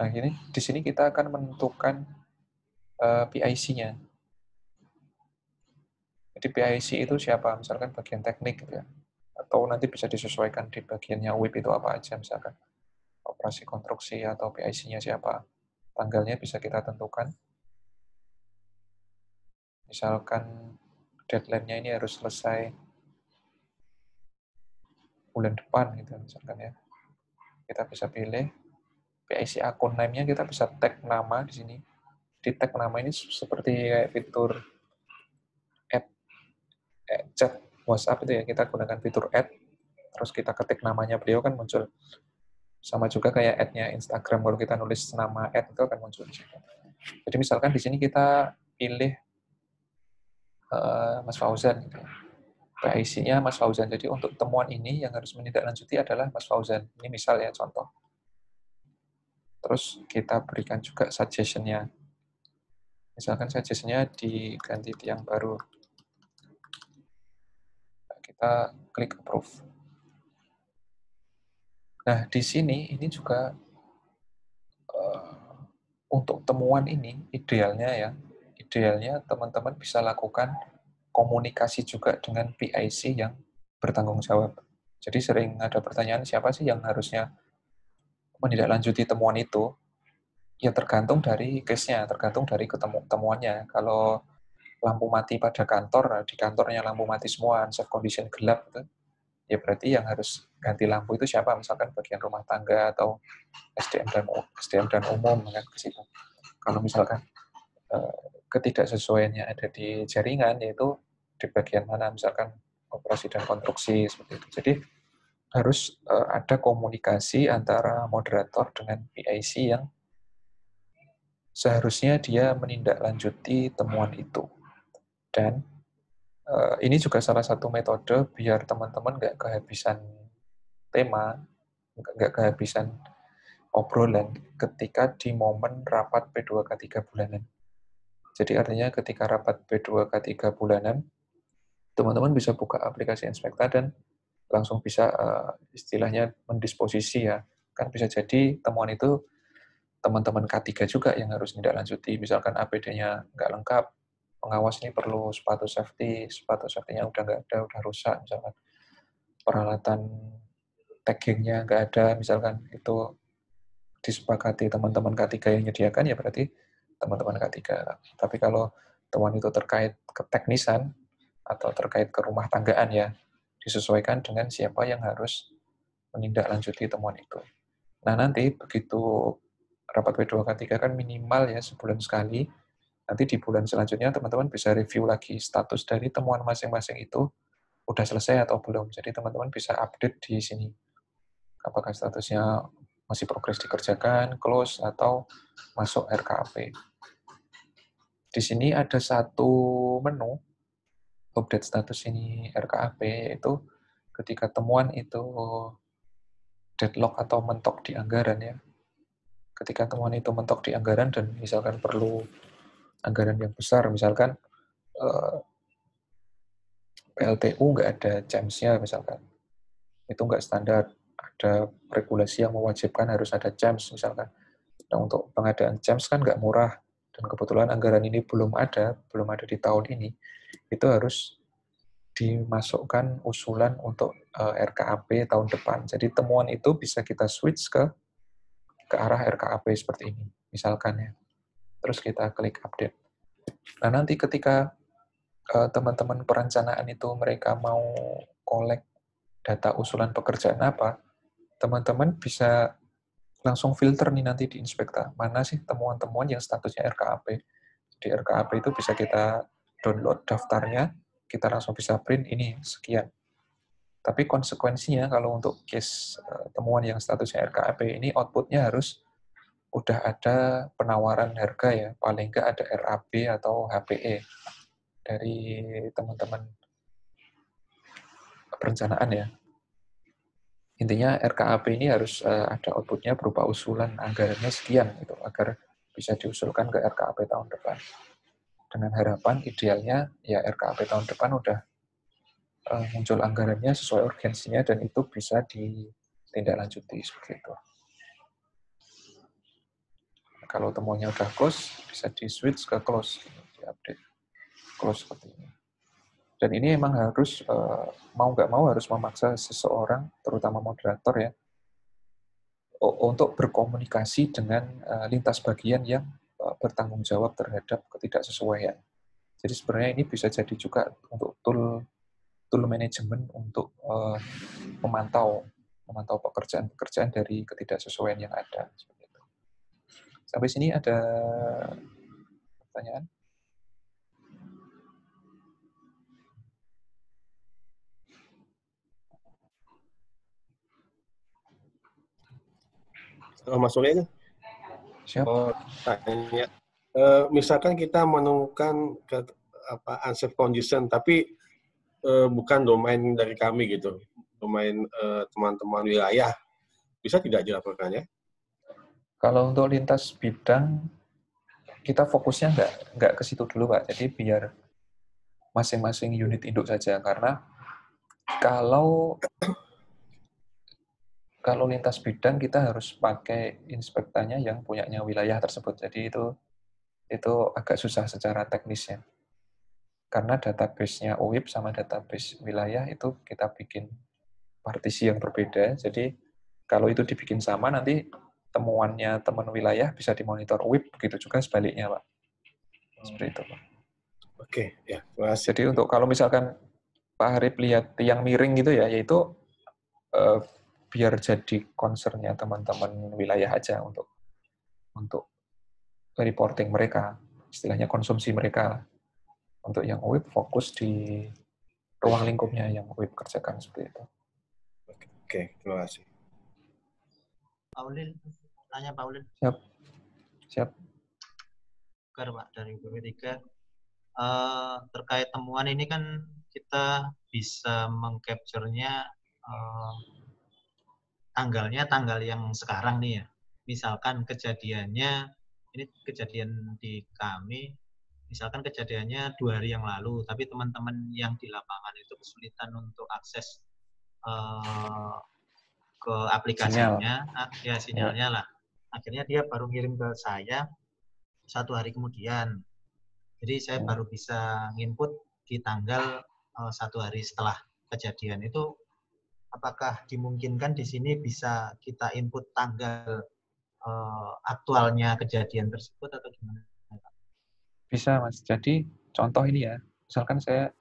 Nah, ini di sini kita akan menentukan PIC-nya. Jadi PIC itu siapa? Misalkan bagian teknik gitu ya. Atau nanti bisa disesuaikan di bagiannya WIP itu apa aja, misalkan operasi konstruksi atau PIC-nya siapa. Tanggalnya bisa kita tentukan. Misalkan deadline-nya ini harus selesai bulan depan gitu misalkan ya. Kita bisa pilih PIC akun name-nya, kita bisa tag nama di sini. Di tag nama ini seperti kayak fitur chat WhatsApp itu ya, kita gunakan fitur add, terus kita ketik namanya beliau kan muncul. Sama juga kayak add-nya Instagram, kalau kita nulis nama add itu akan muncul di sini. Jadi misalkan di sini kita pilih Mas Fauzan gitu. PIC-nya Mas Fauzan. Jadi untuk temuan ini yang harus menindaklanjuti adalah Mas Fauzan. Ini misal ya, contoh. Terus kita berikan juga suggestion-nya. Misalkan suggestion-nya diganti yang baru. Kita klik approve. Nah, di sini ini juga untuk temuan ini idealnya teman-teman bisa lakukan komunikasi juga dengan PIC yang bertanggung jawab. Jadi sering ada pertanyaan siapa sih yang harusnya menindaklanjuti temuan itu? Ya tergantung dari case-nya, tergantung dari temuannya. Kalau lampu mati pada kantor, di kantornya lampu mati semua, unsafe condition gelap, gitu, ya berarti yang harus ganti lampu itu siapa? Misalkan bagian rumah tangga atau SDM dan umum kan ke situ. Kalau misalkan ketidaksesuaiannya ada di jaringan, yaitu di bagian mana, misalkan operasi dan konstruksi seperti itu. Jadi harus ada komunikasi antara moderator dengan PIC yang seharusnya dia menindaklanjuti temuan itu. Dan ini juga salah satu metode biar teman-teman nggak kehabisan tema, nggak kehabisan obrolan ketika di momen rapat P2K3 bulanan. Jadi artinya ketika rapat P2K3 bulanan, teman-teman bisa buka aplikasi Inspekta dan langsung bisa istilahnya mendisposisi ya. Kan bisa jadi temuan itu teman-teman K3 juga yang harus menindaklanjuti. Misalkan APD-nya nggak lengkap, pengawas ini perlu sepatu safety-nya udah nggak ada, udah rusak, misalkan peralatan tagging-nya nggak ada, misalkan itu disepakati teman-teman K3 yang menyediakan, ya berarti teman-teman K3. Tapi kalau temuan itu terkait keteknisan atau terkait kerumah tanggaan ya, disesuaikan dengan siapa yang harus menindaklanjuti temuan itu. Nah, nanti begitu rapat P2K3 kan minimal ya sebulan sekali. Nanti di bulan selanjutnya teman-teman bisa review lagi status dari temuan masing-masing itu udah selesai atau belum. Jadi teman-teman bisa update di sini. Apakah statusnya masih progres dikerjakan, close, atau masuk RKAP. Di sini ada satu menu update status ini RKAP, yaitu ketika temuan itu deadlock atau mentok di anggaran ya. Ketika temuan itu mentok di anggaran dan misalkan perlu anggaran yang besar, misalkan PLTU nggak ada CHEMS-nya misalkan, itu nggak standar, ada regulasi yang mewajibkan harus ada CHEMS misalkan. Nah, untuk pengadaan CHEMS kan nggak murah, dan kebetulan anggaran ini belum ada di tahun ini, itu harus dimasukkan usulan untuk RKAP tahun depan. Jadi temuan itu bisa kita switch ke arah RKAP seperti ini, misalkan ya. Terus kita klik update. Nah, nanti ketika teman-teman perencanaan itu mereka mau collect data usulan pekerjaan apa, teman-teman bisa langsung filter nih nanti di Inspekta, mana sih temuan-temuan yang statusnya RKAP. Di RKAP itu bisa kita download daftarnya, kita langsung bisa print ini sekian. Tapi konsekuensinya kalau untuk case temuan yang statusnya RKAP ini outputnya harus udah ada penawaran harga ya, paling nggak ada RAB atau HPE dari teman-teman perencanaan ya. Intinya RKAP ini harus ada outputnya berupa usulan anggarannya sekian gitu, agar bisa diusulkan ke RKAP tahun depan. Dengan harapan idealnya ya RKAP tahun depan udah muncul anggarannya sesuai urgensinya dan itu bisa ditindaklanjuti seperti itu. Kalau temuannya udah close, bisa di-switch ke close, di-update close seperti ini. Dan ini emang harus, mau nggak mau harus memaksa seseorang, terutama moderator ya, untuk berkomunikasi dengan lintas bagian yang bertanggung jawab terhadap ketidaksesuaian. Jadi sebenarnya ini bisa jadi juga untuk tool manajemen untuk memantau pekerjaan-pekerjaan dari ketidaksesuaian yang ada. Sampai sini ada pertanyaan?
Mas Uli kan?
Siap.
Tanya. Misalkan kita menemukan unsafe condition, tapi bukan domain dari kami gitu, domain teman-teman wilayah, bisa tidak dilaporkannya?
Kalau untuk lintas bidang, kita fokusnya nggak ke situ dulu, Pak. Jadi biar masing-masing unit induk saja, karena kalau lintas bidang kita harus pakai inspektanya yang punyanya wilayah tersebut. Jadi itu agak susah secara teknisnya. Karena database-nya UIP sama database wilayah itu kita bikin partisi yang berbeda. Jadi kalau itu dibikin sama, nanti temuannya teman wilayah bisa dimonitor UIP, begitu juga sebaliknya, Pak. Seperti itu, Pak.
Oke, ya. Makasih.
Jadi untuk kalau misalkan Pak Harip lihat tiang miring gitu ya, yaitu biar jadi concern-nya teman-teman wilayah aja untuk reporting mereka, istilahnya konsumsi mereka. Untuk yang UIP fokus di ruang lingkupnya yang UIP kerjakan seperti itu.
Oke, terima kasih.
Paulin, tanya Paulin.
Siap.
Pak dari BP3. Terkait temuan ini kan kita bisa mengcapture-nya tanggal yang sekarang nih ya. Misalkan kejadiannya, ini kejadian di kami, misalkan kejadiannya 2 hari yang lalu, tapi teman-teman yang di lapangan itu kesulitan untuk akses ke aplikasinya, sinyalnya lah. Akhirnya dia baru ngirim ke saya 1 hari kemudian. Jadi saya baru bisa nginput di tanggal 1 hari setelah kejadian. Itu apakah dimungkinkan di sini bisa kita input tanggal aktualnya kejadian tersebut atau gimana?
Bisa, Mas. Jadi contoh ini ya, misalkan saya,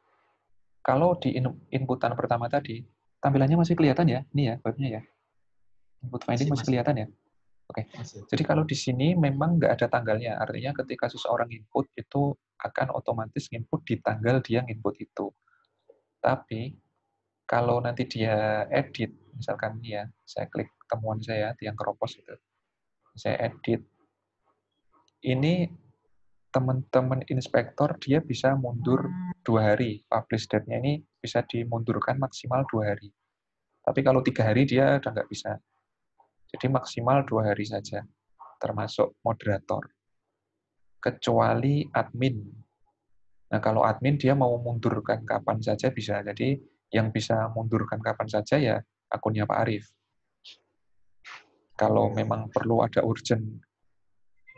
kalau di inputan pertama tadi, tampilannya masih kelihatan ya, ini ya, webnya ya. Input finding masih kelihatan ya? Oke. Jadi kalau di sini memang nggak ada tanggalnya. Artinya ketika seseorang input itu akan otomatis input di tanggal dia input itu. Tapi kalau nanti dia edit, misalkan ini ya, saya klik temuan saya yang keropos itu, saya edit. Ini teman-teman inspektor dia bisa mundur 2 hari. Publish date-nya ini bisa dimundurkan maksimal 2 hari. Tapi kalau 3 hari dia udah nggak bisa. Jadi maksimal 2 hari saja, termasuk moderator. Kecuali admin. Nah, kalau admin dia mau mundurkan kapan saja bisa. Jadi yang bisa mundurkan kapan saja ya akunnya Pak Arif. Kalau memang perlu ada urgent,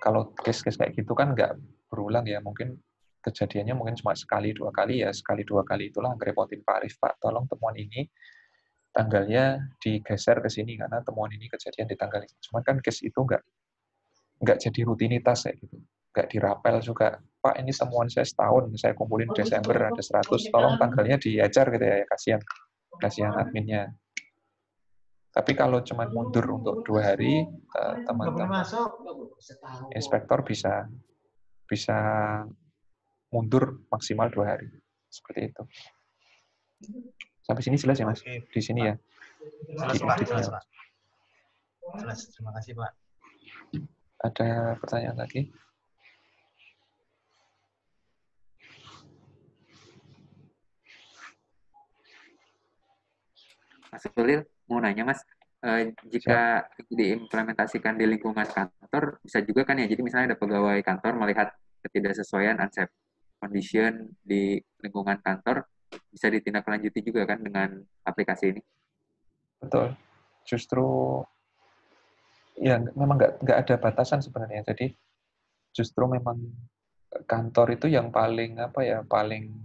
kalau case-case kayak gitu kan nggak berulang ya, mungkin kejadiannya mungkin cuma sekali 2 kali ya, sekali 2 kali itulah ngerepotin Pak Arif, Pak tolong temuan ini tanggalnya digeser ke sini karena temuan ini kejadian di tanggal ini. Cuman kan case itu nggak jadi rutinitas kayak gitu. Nggak dirapel juga, Pak ini temuan saya setahun, saya kumpulin Desember ada 100, tolong tanggalnya diajar gitu ya, kasihan adminnya. Tapi kalau cuma mundur untuk 2 hari, teman-teman inspektor bisa mundur maksimal 2 hari. Seperti itu. Sampai sini jelas ya, Mas? Di sini ya?
Jelas, Pak. Jelas, Pak. Jelas, terima kasih, Pak.
Ada pertanyaan lagi?
Mas Ulil, mau nanya Mas, jika diimplementasikan di lingkungan kantor, bisa juga kan ya, jadi misalnya ada pegawai kantor melihat ketidaksesuaian unsafe condition di lingkungan kantor, bisa ditindaklanjuti juga kan dengan aplikasi ini?
Betul. Justru ya memang nggak ada batasan sebenarnya. Jadi justru memang kantor itu yang paling paling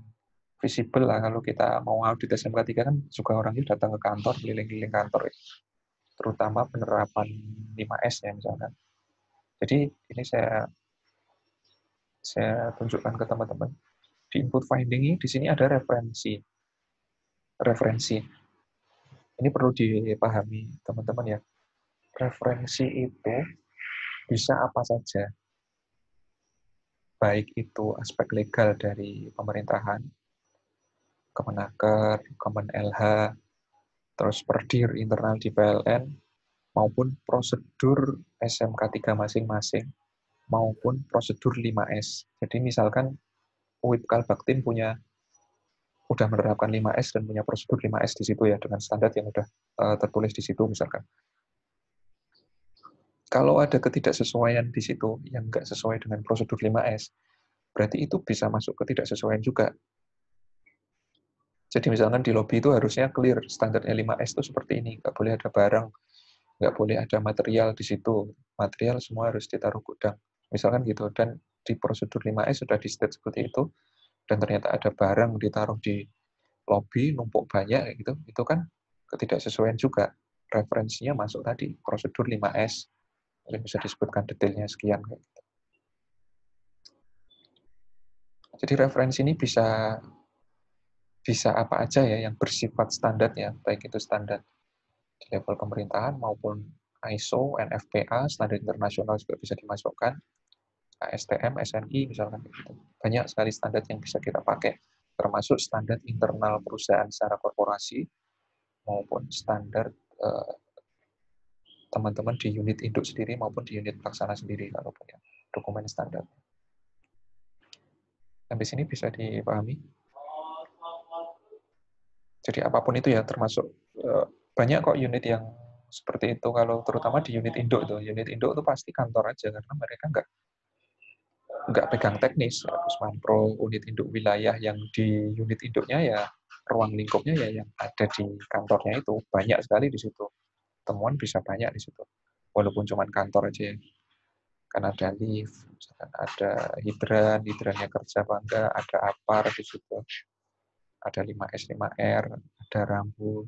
visible lah. Kalau kita mau audit SMK 3 kan juga orangnya datang ke kantor, keliling-keliling kantor ya. Terutama penerapan 5S ya misalkan. Jadi ini saya tunjukkan ke teman-teman. Di input finding ini di sini ada referensi. Ini perlu dipahami teman-teman ya. Referensi itu bisa apa saja. Baik itu aspek legal dari pemerintahan, Kemenaker, Kemen-LH, terus perdir internal di PLN, maupun prosedur SMK 3 masing-masing, maupun prosedur 5S. Jadi misalkan UIT Kalbaktin udah menerapkan 5S dan punya prosedur 5S di situ ya, dengan standar yang udah tertulis di situ misalkan. Kalau ada ketidaksesuaian di situ yang nggak sesuai dengan prosedur 5S, berarti itu bisa masuk ketidaksesuaian juga. Jadi misalkan di lobby itu harusnya clear, standarnya 5S itu seperti ini, nggak boleh ada barang, nggak boleh ada material di situ, material semua harus ditaruh gudang, misalkan gitu. Dan di prosedur 5S sudah di state seperti itu, dan ternyata ada barang ditaruh di lobby, numpuk banyak, gitu, itu kan ketidaksesuaian juga. Referensinya masuk tadi, prosedur 5S, mungkin bisa disebutkan detailnya sekian. Gitu. Jadi referensi ini bisa apa aja ya yang bersifat standar ya, baik itu standar di level pemerintahan maupun ISO, NFPA, standar internasional juga bisa dimasukkan, ASTM, SNI misalkan gitu. Banyak sekali standar yang bisa kita pakai, termasuk standar internal perusahaan secara korporasi maupun standar teman-teman di unit induk sendiri maupun di unit pelaksana sendiri kalau punya dokumen standar. Sampai sini bisa dipahami? Jadi apapun itu ya, termasuk banyak kok unit yang seperti itu, kalau terutama di unit induk tuh. Unit induk itu pasti kantor aja, karena mereka nggak pegang teknis. Pusmanpro, unit induk wilayah yang di unit induknya ya, ruang lingkupnya ya yang ada di kantornya itu. Banyak sekali di situ. Temuan bisa banyak di situ. Walaupun cuma kantor aja ya. Kan ada lift, ada hidrannya kerja apa enggak, ada apar di situ. Ada 5S, 5R, ada rambu,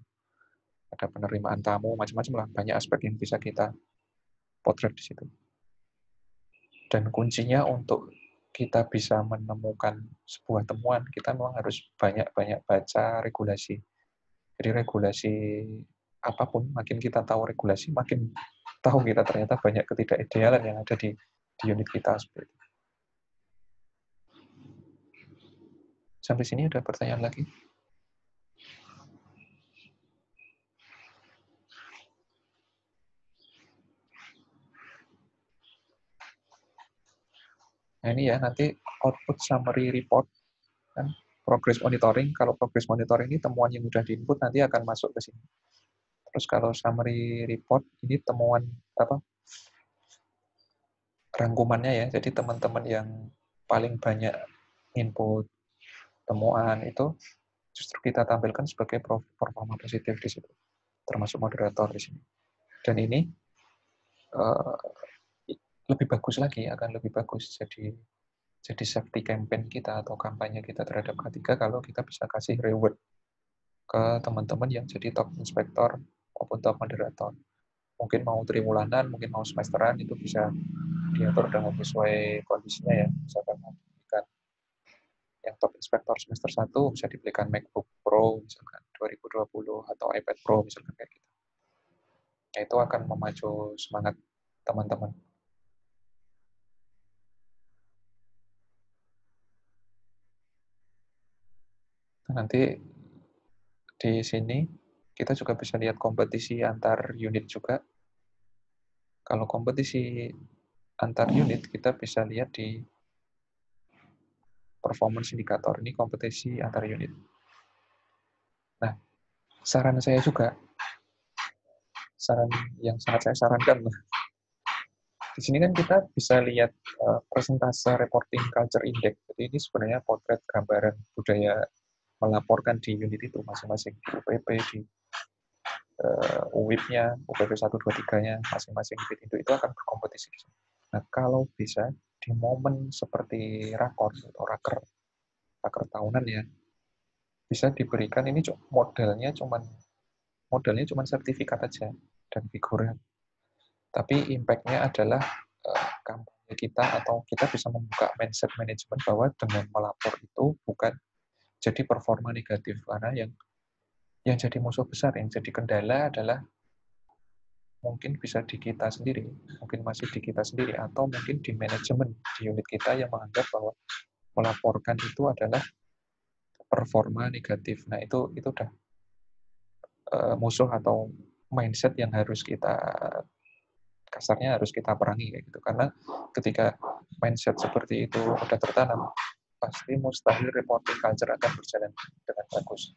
ada penerimaan tamu, macam-macam lah. Banyak aspek yang bisa kita potret di situ. Dan kuncinya untuk kita bisa menemukan sebuah temuan, kita memang harus banyak-banyak baca regulasi. Jadi regulasi apapun, makin kita tahu regulasi, makin tahu kita ternyata banyak ketidakidealan yang ada di unit kita. Seperti itu. Sampai sini ada pertanyaan lagi? Nah ini ya, nanti output summary report, kan, progress monitoring. Kalau progress monitoring ini temuan yang sudah diinput nanti akan masuk ke sini. Terus kalau summary report, ini temuan rangkumannya ya. Jadi teman-teman yang paling banyak input temuan itu justru kita tampilkan sebagai performa positif di situ, termasuk moderator di sini. Dan ini lebih bagus lagi, akan lebih bagus jadi safety campaign kita atau kampanye kita terhadap K3 kalau kita bisa kasih reward ke teman-teman yang jadi top inspektor maupun top moderator. Mungkin mau triwulanan, mungkin mau semesteran, itu bisa diatur dengan sesuai kondisinya ya. Misalkan mau diberikan yang top inspektor semester 1 bisa diberikan MacBook Pro misalkan 2020 atau iPad Pro misalkan kayak gitu. Nah, itu akan memacu semangat teman-teman. Nanti di sini kita juga bisa lihat kompetisi antar unit juga. Kalau kompetisi antar unit kita bisa lihat di performance indicator. Ini kompetisi antar unit. Nah, saran saya juga, saran yang sangat saya sarankan, di sini kan kita bisa lihat persentase reporting culture index. Jadi ini sebenarnya potret gambaran budaya melaporkan di unit itu masing-masing, di UPP, di UWIP-nya, UPP 1, 2, 3-nya, masing-masing unit itu akan berkompetisi. Nah, kalau bisa, di momen seperti rakor atau raker tahunan ya, bisa diberikan ini modelnya cuman sertifikat aja dan figuran. Tapi impact-nya adalah kampanye kita atau kita bisa membuka mindset manajemen bahwa dengan melapor itu bukan jadi performa negatif, karena yang jadi musuh besar, yang jadi kendala adalah mungkin bisa di kita sendiri, mungkin masih di kita sendiri, atau mungkin di manajemen di unit kita yang menganggap bahwa melaporkan itu adalah performa negatif. Nah, itu udah musuh atau mindset yang harus kita, kasarnya harus kita perangi kayak gitu. Karena ketika mindset seperti itu udah tertanam, pasti mustahil reporting culture akan berjalan dengan bagus.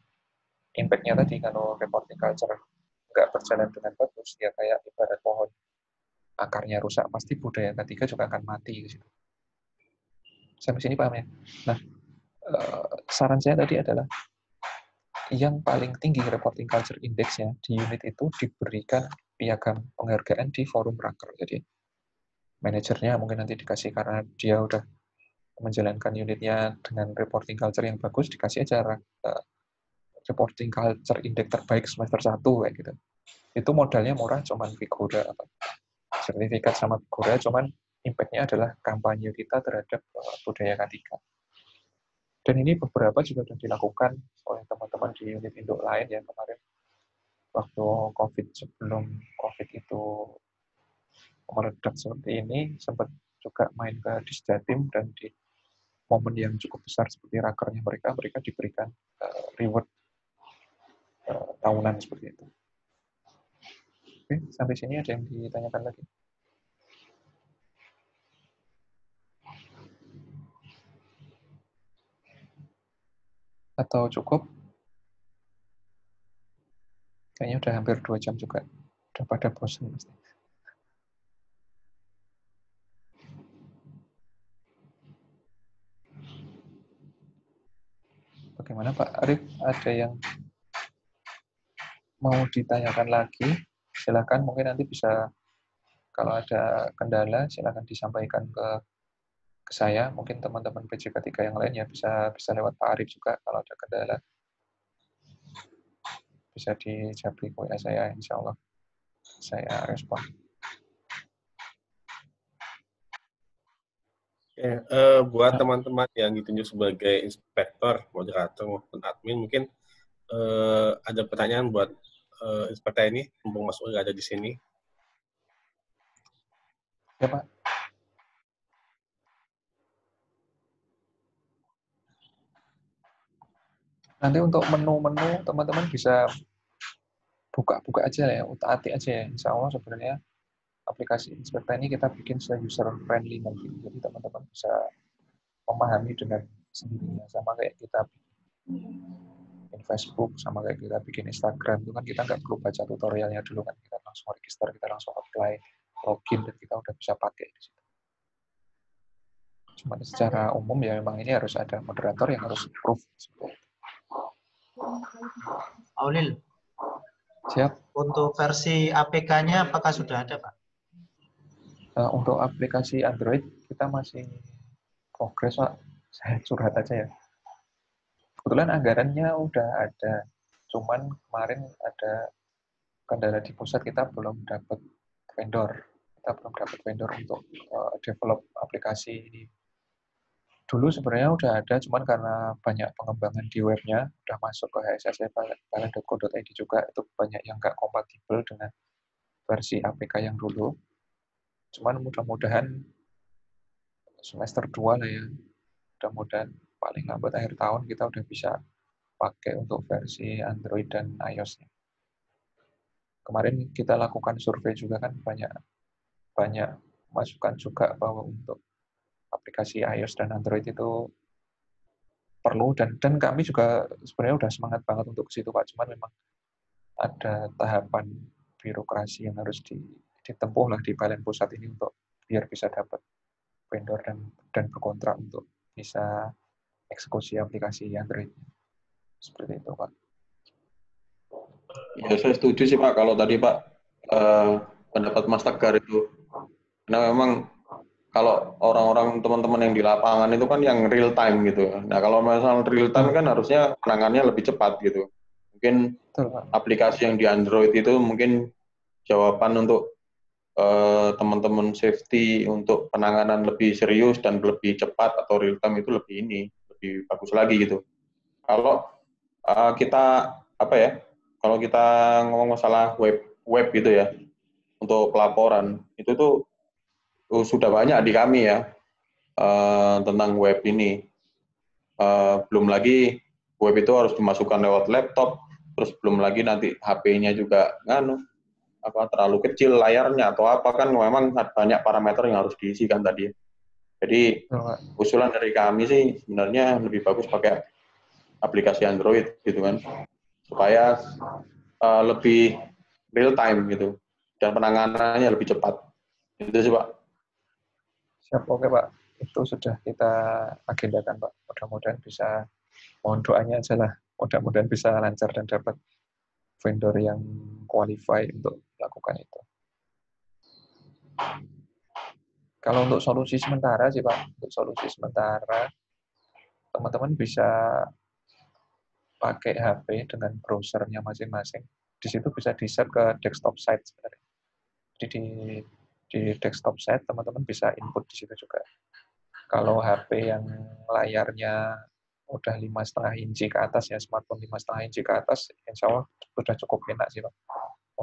Impact-nya tadi kalau reporting culture nggak berjalan dengan bagus, ya kayak ibarat pohon akarnya rusak, pasti budaya ketiga juga akan mati di situ. Sampai sini paham ya? Nah, saran saya tadi adalah yang paling tinggi reporting culture index-nya di unit itu diberikan piagam penghargaan di forum raker. Jadi manajernya mungkin nanti dikasih karena dia udah menjalankan unitnya dengan reporting culture yang bagus, dikasih aja reporting culture index terbaik semester 1 kayak gitu. Itu modalnya murah, cuman figura, sertifikat sama figura, cuman impact-nya adalah kampanye kita terhadap budaya K3. Dan ini beberapa juga sudah dilakukan oleh teman-teman di unit induk lain ya kemarin. Waktu COVID, sebelum COVID itu meledak seperti ini, sempat juga main ke Disjatim, dan di momen yang cukup besar seperti rakernya mereka diberikan reward tahunan seperti itu. Oke, sampai sini ada yang ditanyakan lagi? Atau cukup? Kayaknya udah hampir 2 jam juga. Udah pada bosan pasti. Bagaimana Pak Arif? Ada yang mau ditanyakan lagi? Silakan, mungkin nanti bisa, kalau ada kendala silakan disampaikan ke saya. Mungkin teman-teman PJK3 yang lain ya bisa lewat Pak Arif juga kalau ada kendala. Bisa dijawab WA saya, insya Allah saya respon.
Buat teman-teman yang ditunjuk sebagai inspektor, moderator maupun admin, mungkin ada pertanyaan buat Inspekta ini, mumpung Mas Uli ada di sini.
Ya, Pak. Nanti untuk menu-menu teman-teman bisa buka-buka aja ya, utak-atik aja ya. Insya Allah sebenarnya aplikasi Inspekta ini kita bikin user friendly nanti. Jadi teman-teman bisa memahami dengan sendirinya. Sama kayak kita bikin Facebook, sama kayak kita bikin Instagram, itu kan kita nggak perlu baca tutorialnya dulu kan. Kita langsung register, kita langsung apply, login, dan kita udah bisa pakai di situ. Cuma secara umum ya memang ini harus ada moderator yang harus approve.
Aulil,
Siap.
untuk versi APK-nya apakah sudah ada, Pak?
Untuk aplikasi Android kita masih progres, Pak. Saya curhat aja ya. Kebetulan anggarannya udah ada, cuman kemarin ada kendala di pusat, kita belum dapat vendor. Kita belum dapat vendor untuk develop aplikasi ini. Dulu sebenarnya udah ada, cuman karena banyak pengembangan di webnya, udah masuk ke hsc.pln.co.id juga, itu banyak yang nggak kompatibel dengan versi APK yang dulu. Cuman mudah-mudahan semester 2 lah ya, mudah-mudahan paling lambat akhir tahun kita udah bisa pakai untuk versi Android dan iOS-nya. Kemarin kita lakukan survei juga kan, banyak masukan juga bahwa untuk aplikasi iOS dan Android itu perlu, dan kami juga sebenarnya udah semangat banget untuk ke situ, Pak. Cuman memang ada tahapan birokrasi yang harus ditempuh lah di Pln Pusat ini untuk biar bisa dapat vendor dan berkontrak untuk bisa eksekusi aplikasi Android. Seperti itu, Pak.
Ya, saya setuju sih, Pak. Kalau tadi, Pak, pendapat Mas Tegar itu. Karena memang kalau orang-orang teman-teman yang di lapangan itu kan yang real time gitu. Nah, kalau masalah real time kan harusnya penanganannya lebih cepat gitu. Mungkin aplikasi yang di Android itu mungkin jawaban untuk teman-teman safety untuk penanganan lebih serius dan lebih cepat atau real time itu lebih bagus lagi gitu. Kalau kita kalau kita ngomong masalah web gitu ya, untuk pelaporan itu tuh sudah banyak di kami ya tentang web ini. Belum lagi web itu harus dimasukkan lewat laptop, terus belum lagi nanti HP-nya juga terlalu kecil layarnya atau apa, kan memang banyak parameter yang harus diisikan tadi. Jadi usulan dari kami sih sebenarnya lebih bagus pakai aplikasi Android gitu kan, supaya lebih real time gitu dan penanganannya lebih cepat. Itu sih, Pak.
Siap, oke, Pak. Itu sudah kita agendakan, Pak. Mudah-mudahan bisa, mohon doanya aja lah, mudah-mudahan bisa lancar dan dapat vendor yang qualify untuk melakukan itu. Kalau untuk solusi sementara sih, Pak, untuk solusi sementara teman-teman bisa pakai HP dengan browsernya masing-masing. Di situ bisa di-set ke desktop site sebenarnya. Jadi di desktop site teman-teman bisa input di situ juga. Kalau HP yang layarnya udah 5,5 inci ke atas ya, smartphone 5,5 inci ke atas, insya Allah sudah cukup enak sih, Pak,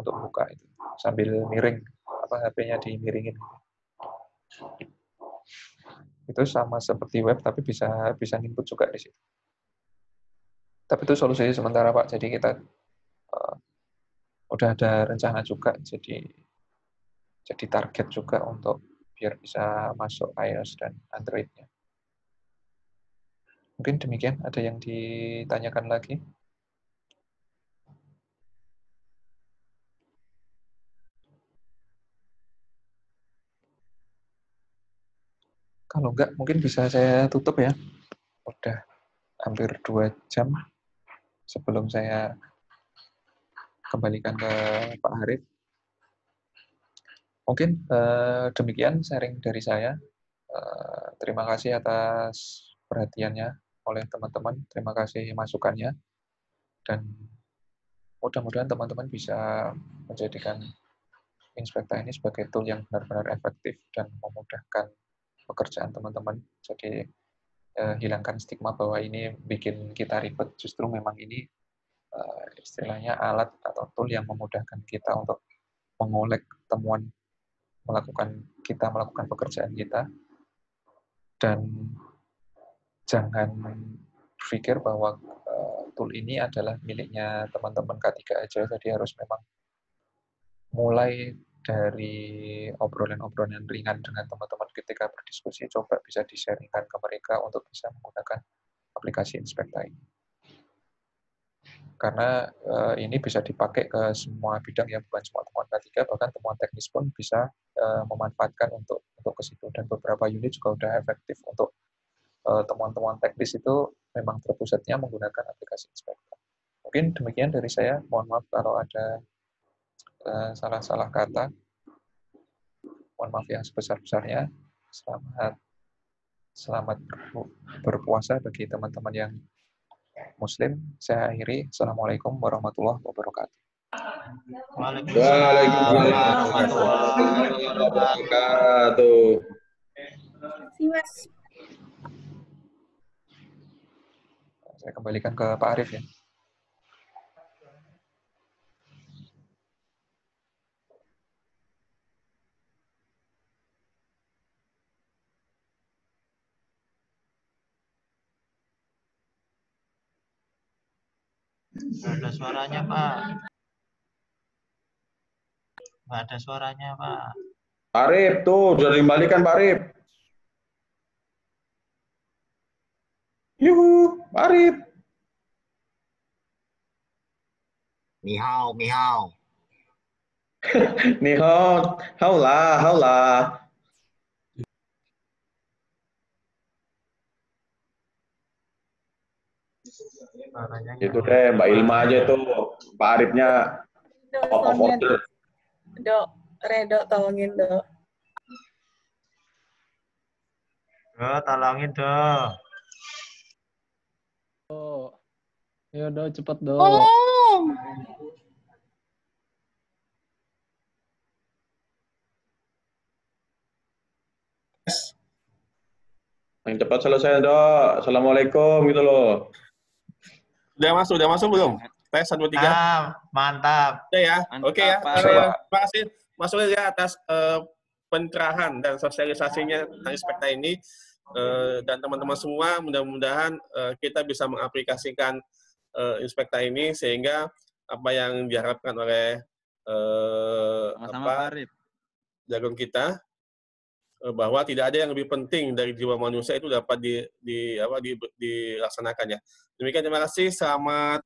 untuk buka itu. Sambil miring, HP-nya dimiringin. Itu sama seperti web, tapi bisa input juga di situ. Tapi itu solusi sementara, Pak. Jadi kita udah ada rencana juga, jadi target juga untuk biar bisa masuk iOS dan Android-nya. Mungkin demikian, ada yang ditanyakan lagi? Kalau enggak, mungkin bisa saya tutup ya. Udah hampir 2 jam sebelum saya kembalikan ke Pak Harif. Mungkin demikian sharing dari saya. Terima kasih atas perhatiannya oleh teman-teman. Terima kasih masukannya. Dan mudah-mudahan teman-teman bisa menjadikan Inspekta ini sebagai tool yang benar-benar efektif dan memudahkan pekerjaan teman-teman. Jadi hilangkan stigma bahwa ini bikin kita ribet. Justru memang ini istilahnya alat atau tool yang memudahkan kita untuk mengolek temuan kita melakukan pekerjaan kita, dan jangan berpikir bahwa tool ini adalah miliknya teman-teman K3 aja. Jadi harus memang mulai dari obrolan-obrolan ringan dengan teman-teman ketika berdiskusi, coba bisa di-sharingkan ke mereka untuk bisa menggunakan aplikasi Inspekta ini. Karena ini bisa dipakai ke semua bidang ya, bukan cuma temuan K3, bahkan temuan teknis pun bisa memanfaatkan untuk ke situ. Dan beberapa unit juga udah efektif untuk temuan-temuan teknis itu memang terpusatnya menggunakan aplikasi Inspekta. Mungkin demikian dari saya. Mohon maaf kalau ada salah-salah kata. Mohon maaf yang sebesar-besarnya. Selamat berpuasa bagi teman-teman yang Muslim. Saya akhiri. Assalamualaikum warahmatullahi wabarakatuh.
Waalaikumsalam warahmatullahi wabarakatuh.
Terima kasih, Mas.
Saya kembalikan ke Pak Arif ya.
Nggak ada suaranya, Pak. Nggak ada suaranya, Pak.
Arif, tuh, sudah dikembalikan Pak Arif. Yuhu, Arif.
Mihau, mihau.
Nih, haulah, haulah. Itu deh, Mbak Ilma aja tuh. Pak Arifnya out of order.
Dok, Redo tolongin, Dok.
Tolongin, Dok.
Oh. Ayo, Dok, cepet, Dok.
Yang cepat selesai, Dok. Assalamualaikum gitu loh.
Udah masuk belum? Tes 1, 2, 3.
Mantap.
Udah ya? Oke ya.
Pak.
Terima kasih Mas Ulil ya atas pencerahan dan sosialisasinya tentang Inspekta ini. Dan teman-teman semua, mudah-mudahan kita bisa mengaplikasikan Inspekta ini sehingga apa yang diharapkan oleh jargon kita, bahwa tidak ada yang lebih penting dari jiwa manusia itu dapat dilaksanakan ya. Demikian, terima kasih. Selamat